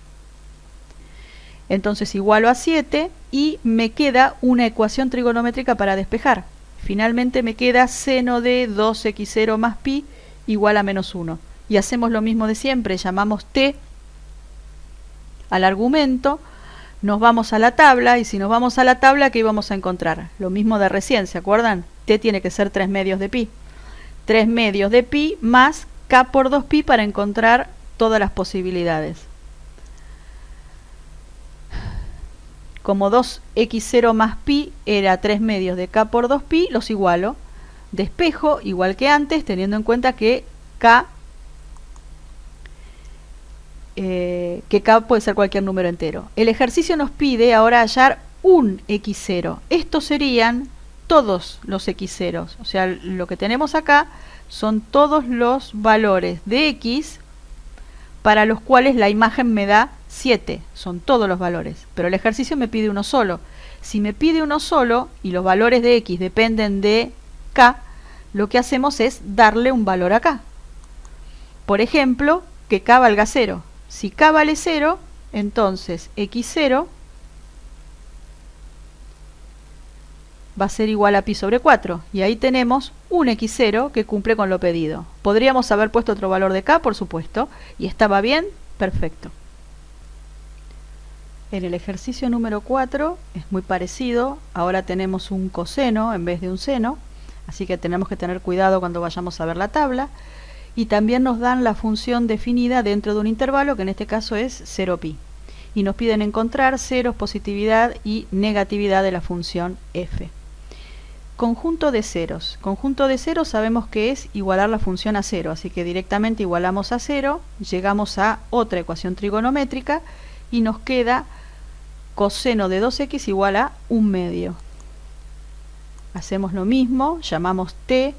Entonces igualo a 7 y me queda una ecuación trigonométrica para despejar. Finalmente me queda seno de 2x0 más pi igual a menos 1. Y hacemos lo mismo de siempre, llamamos t al argumento, nos vamos a la tabla, y si nos vamos a la tabla, ¿qué íbamos a encontrar? Lo mismo de recién, ¿se acuerdan? T tiene que ser 3 medios de pi. 3 medios de pi más k por 2pi para encontrar todas las posibilidades. Como 2x0 más pi era 3 medios de k por 2pi, los igualo. Despejo, igual que antes, teniendo en cuenta que k puede ser cualquier número entero. El ejercicio nos pide ahora hallar un x0. Estos serían todos los x0. O sea, lo que tenemos acá son todos los valores de x para los cuales la imagen me da 7. Son todos los valores. Pero el ejercicio me pide uno solo. Si me pide uno solo y los valores de x dependen de k, lo que hacemos es darle un valor a k. Por ejemplo, que k valga 0. Si k vale 0, entonces x0 va a ser igual a pi sobre 4. Y ahí tenemos un x0 que cumple con lo pedido. Podríamos haber puesto otro valor de k, por supuesto, y estaba bien, perfecto. En el ejercicio número 4 es muy parecido. Ahora tenemos un coseno en vez de un seno, así que tenemos que tener cuidado cuando vayamos a ver la tabla. Y también nos dan la función definida dentro de un intervalo, que en este caso es 0pi. Y nos piden encontrar ceros, positividad y negatividad de la función f. Conjunto de ceros. Conjunto de ceros sabemos que es igualar la función a 0, así que directamente igualamos a 0, llegamos a otra ecuación trigonométrica y nos queda coseno de 2x igual a 1 medio. Hacemos lo mismo, llamamos t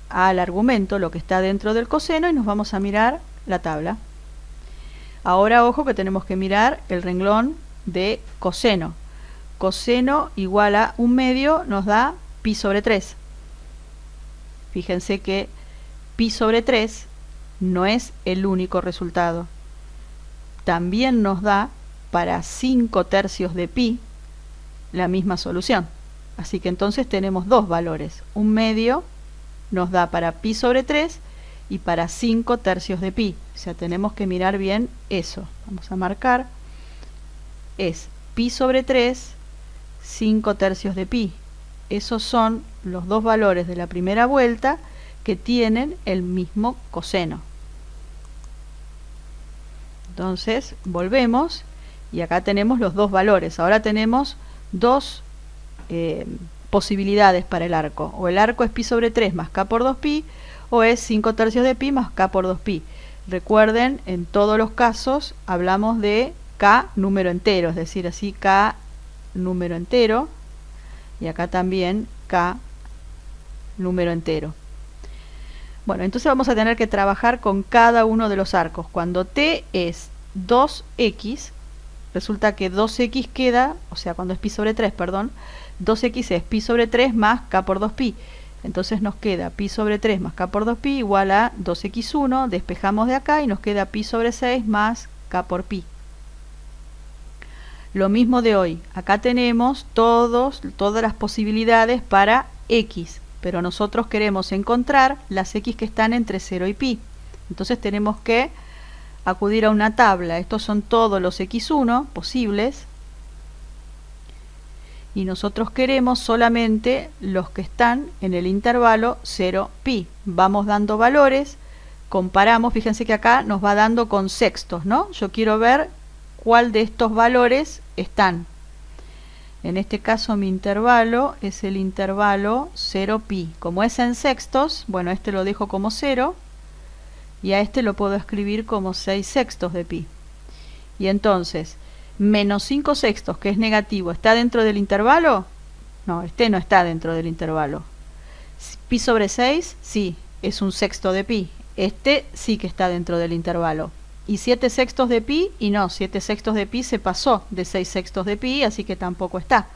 al argumento, lo que está dentro del coseno, y nos vamos a mirar la tabla. Ahora ojo que tenemos que mirar el renglón de coseno. Coseno igual a 1 medio nos da pi sobre 3. Fíjense que pi sobre 3 no es el único resultado. También nos da para 5 tercios de pi la misma solución. Así que entonces tenemos dos valores. 1 medio nos da para pi sobre 3 y para 5 tercios de pi. O sea, tenemos que mirar bien eso. Vamos a marcar. Es pi sobre 3, 5 tercios de pi. Esos son los dos valores de la primera vuelta que tienen el mismo coseno. Entonces, volvemos y acá tenemos los dos valores. Ahora tenemos dos posibilidades para el arco. O el arco es pi sobre 3 más k por 2pi, o es 5 tercios de pi más k por 2pi. Recuerden, en todos los casos hablamos de k número entero, es decir, así k número entero, y acá también k número entero. Bueno, entonces vamos a tener que trabajar con cada uno de los arcos. Cuando t es 2x, resulta que 2x queda, o sea, cuando es pi sobre 3, perdón, 2x es pi sobre 3 más k por 2pi. Entonces nos queda pi sobre 3 más k por 2pi igual a 2x1, despejamos de acá y nos queda pi sobre 6 más k por pi. Lo mismo de hoy, acá tenemos todas las posibilidades para x, pero nosotros queremos encontrar las x que están entre 0 y pi. Entonces tenemos que acudir a una tabla. Estos son todos los x1 posibles. Y nosotros queremos solamente los que están en el intervalo 0pi. Vamos dando valores, comparamos, fíjense que acá nos va dando con sextos, ¿no? Yo quiero ver cuál de estos valores están. En este caso mi intervalo es el intervalo 0pi. Como es en sextos, bueno, este lo dejo como 0 y a este lo puedo escribir como 6 sextos de pi. Y entonces, menos 5 sextos, que es negativo, ¿está dentro del intervalo? No, este no está dentro del intervalo. Pi sobre 6, sí, es un sexto de pi. Este sí que está dentro del intervalo. Y 7 sextos de pi, y no, 7 sextos de pi se pasó de 6 sextos de pi, así que tampoco está.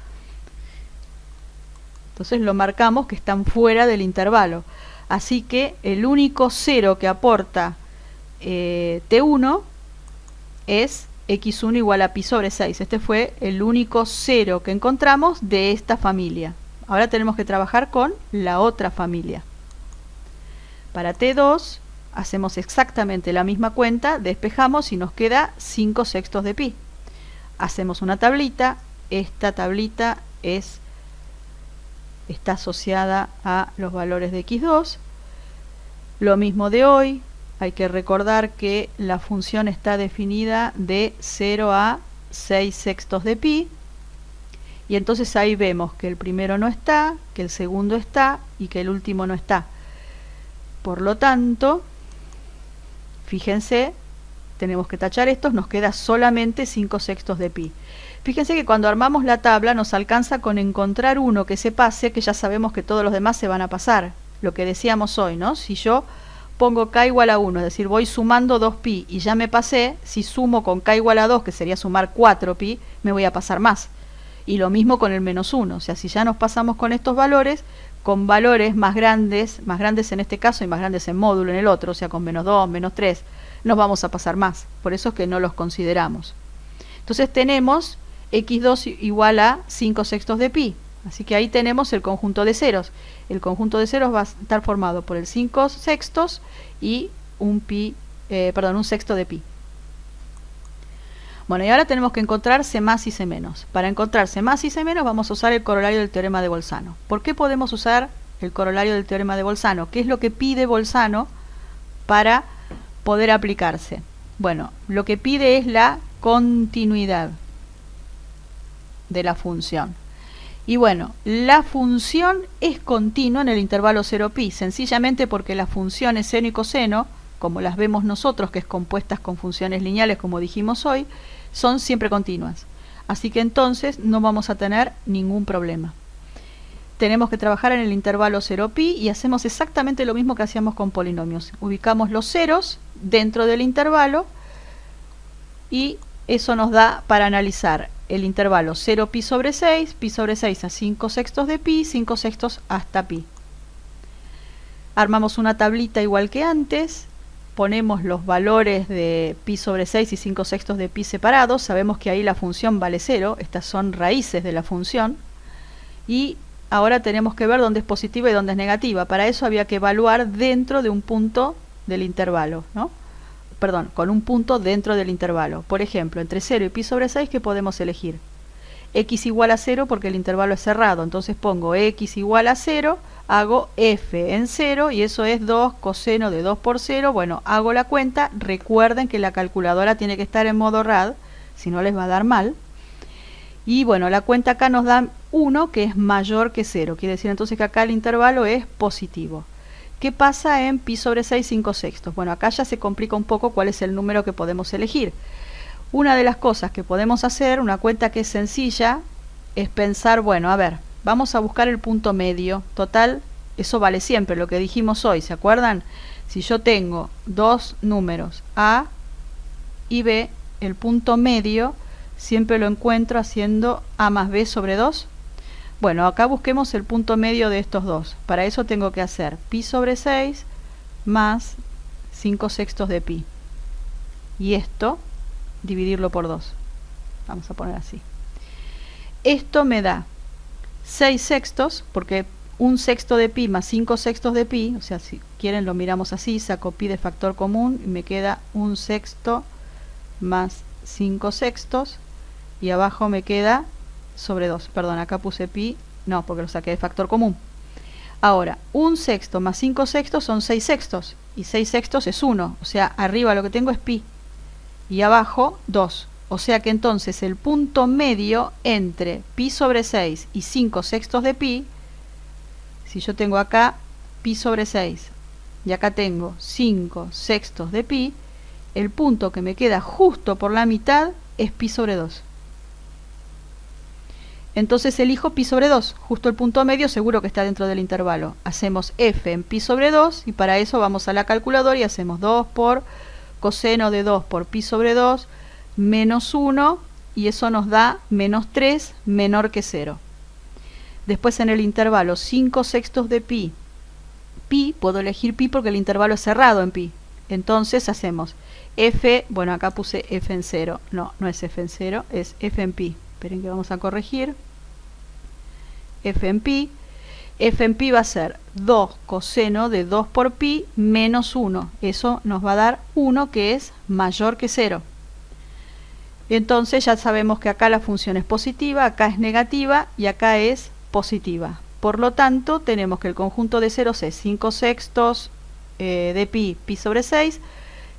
Entonces lo marcamos que están fuera del intervalo. Así que el único cero que aporta T1 es x1 igual a pi sobre 6. Este fue el único cero que encontramos de esta familia. Ahora tenemos que trabajar con la otra familia. Para T2 hacemos exactamente la misma cuenta, despejamos y nos queda 5 sextos de pi. Hacemos una tablita. Esta tablita está asociada a los valores de x2. Lo mismo de hoy. Hay que recordar que la función está definida de 0 a 6 sextos de pi. Y entonces ahí vemos que el primero no está, que el segundo está y que el último no está. Por lo tanto, fíjense, tenemos que tachar estos, nos queda solamente 5/6 de pi. Fíjense que cuando armamos la tabla nos alcanza con encontrar uno que se pase, que ya sabemos que todos los demás se van a pasar. Lo que decíamos hoy, ¿no? Si yo pongo k igual a 1, es decir, voy sumando 2pi y ya me pasé, si sumo con k igual a 2, que sería sumar 4pi, me voy a pasar más. Y lo mismo con el menos 1, o sea, si ya nos pasamos con estos valores, con valores más grandes en este caso y más grandes en módulo en el otro, o sea, con menos 2, menos 3, nos vamos a pasar más. Por eso es que no los consideramos. Entonces tenemos x2 igual a 5/6 de pi. Así que ahí tenemos el conjunto de ceros. El conjunto de ceros va a estar formado por el 5/6 y un sexto de pi. Bueno, y ahora tenemos que encontrar C más y C menos. Para encontrar C más y C menos vamos a usar el corolario del teorema de Bolzano. ¿Por qué podemos usar el corolario del teorema de Bolzano? ¿Qué es lo que pide Bolzano para poder aplicarse? Bueno, lo que pide es la continuidad de la función. Y bueno, la función es continua en el intervalo 0pi, sencillamente porque las funciones seno y coseno, como las vemos nosotros, que es compuestas con funciones lineales, como dijimos hoy, son siempre continuas. Así que entonces no vamos a tener ningún problema. Tenemos que trabajar en el intervalo 0pi y hacemos exactamente lo mismo que hacíamos con polinomios. Ubicamos los ceros dentro del intervalo y eso nos da para analizar el intervalo 0pi sobre 6, pi sobre 6 a 5/6 de pi, 5/6 hasta pi. Armamos una tablita igual que antes, ponemos los valores de pi sobre 6 y 5/6 de pi separados, sabemos que ahí la función vale 0, estas son raíces de la función, y ahora tenemos que ver dónde es positiva y dónde es negativa. Para eso había que evaluar dentro de un punto del intervalo, ¿no? Perdón, con un punto dentro del intervalo. Por ejemplo, entre 0 y pi sobre 6, ¿qué podemos elegir? X igual a 0 porque el intervalo es cerrado. Entonces pongo x igual a 0, hago f en 0 y eso es 2 coseno de 2 por 0. Bueno, hago la cuenta. Recuerden que la calculadora tiene que estar en modo rad, si no les va a dar mal. Y bueno, la cuenta acá nos da 1 que es mayor que 0. Quiere decir entonces que acá el intervalo es positivo. ¿Qué pasa en pi sobre 6, 5/6? Bueno, acá ya se complica un poco cuál es el número que podemos elegir. Una de las cosas que podemos hacer, una cuenta que es sencilla, es pensar, bueno, a ver, vamos a buscar el punto medio. Total, eso vale siempre, lo que dijimos hoy, ¿se acuerdan? Si yo tengo dos números, A y B, el punto medio siempre lo encuentro haciendo A más B sobre 2. Bueno, acá busquemos el punto medio de estos dos. Para eso tengo que hacer pi sobre 6 más 5/6 de pi. Y esto, dividirlo por 2. Vamos a poner así. Esto me da 6/6, porque 1/6 de pi más 5/6 de pi, o sea, si quieren lo miramos así, saco pi de factor común y me queda 1/6 más 5/6 y abajo me queda sobre 2, perdón, acá puse pi, no, porque lo saqué de factor común. Ahora, 1/6 más 5/6 son 6/6, y 6/6 es 1, o sea, arriba lo que tengo es pi, y abajo 2, o sea que entonces el punto medio entre pi sobre 6 y 5/6 de pi, si yo tengo acá pi sobre 6, y acá tengo 5/6 de pi, el punto que me queda justo por la mitad es pi sobre 2. Entonces elijo pi sobre 2, justo el punto medio seguro que está dentro del intervalo. Hacemos f en pi sobre 2 y para eso vamos a la calculadora y hacemos 2 por coseno de 2 por pi sobre 2 menos 1 y eso nos da menos 3 menor que 0. Después en el intervalo 5/6 de pi, puedo elegir pi porque el intervalo es cerrado en pi. Entonces hacemos f, bueno acá puse f en 0, no es f en 0, es f en pi. Esperen que vamos a corregir. F en pi va a ser 2 coseno de 2 por pi menos 1. Eso nos va a dar 1 que es mayor que 0. Entonces ya sabemos que acá la función es positiva, acá es negativa y acá es positiva. Por lo tanto, tenemos que el conjunto de ceros es 5/6 de pi, pi sobre 6.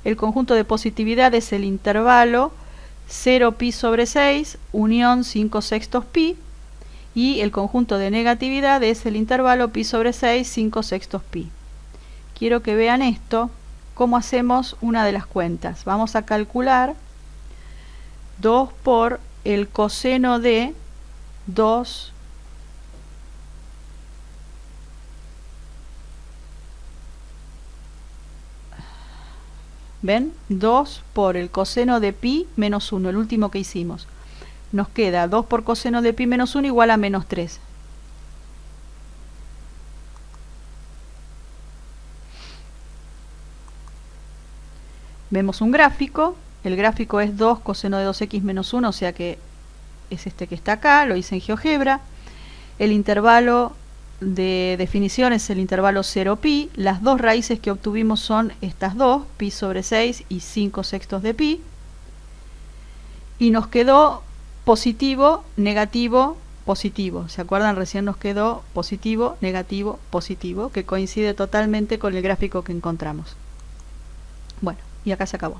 El conjunto de positividad es el intervalo 0 pi sobre 6 unión 5/6 pi y el conjunto de negatividad es el intervalo pi sobre 6, 5/6 pi. Quiero que vean esto, cómo hacemos una de las cuentas. Vamos a calcular 2 por el coseno de 2 ¿ven? 2 por el coseno de pi menos 1, el último que hicimos. Nos queda 2 por coseno de pi menos 1 igual a menos 3. Vemos un gráfico, el gráfico es 2 coseno de 2x menos 1, o sea que es este que está acá, lo hice en GeoGebra. El intervalo de definición es el intervalo 0pi, las dos raíces que obtuvimos son estas dos, pi sobre 6 y 5/6 de pi, y nos quedó positivo, negativo, positivo. ¿Se acuerdan? Recién nos quedó positivo, negativo, positivo, que coincide totalmente con el gráfico que encontramos. Bueno, y acá se acabó.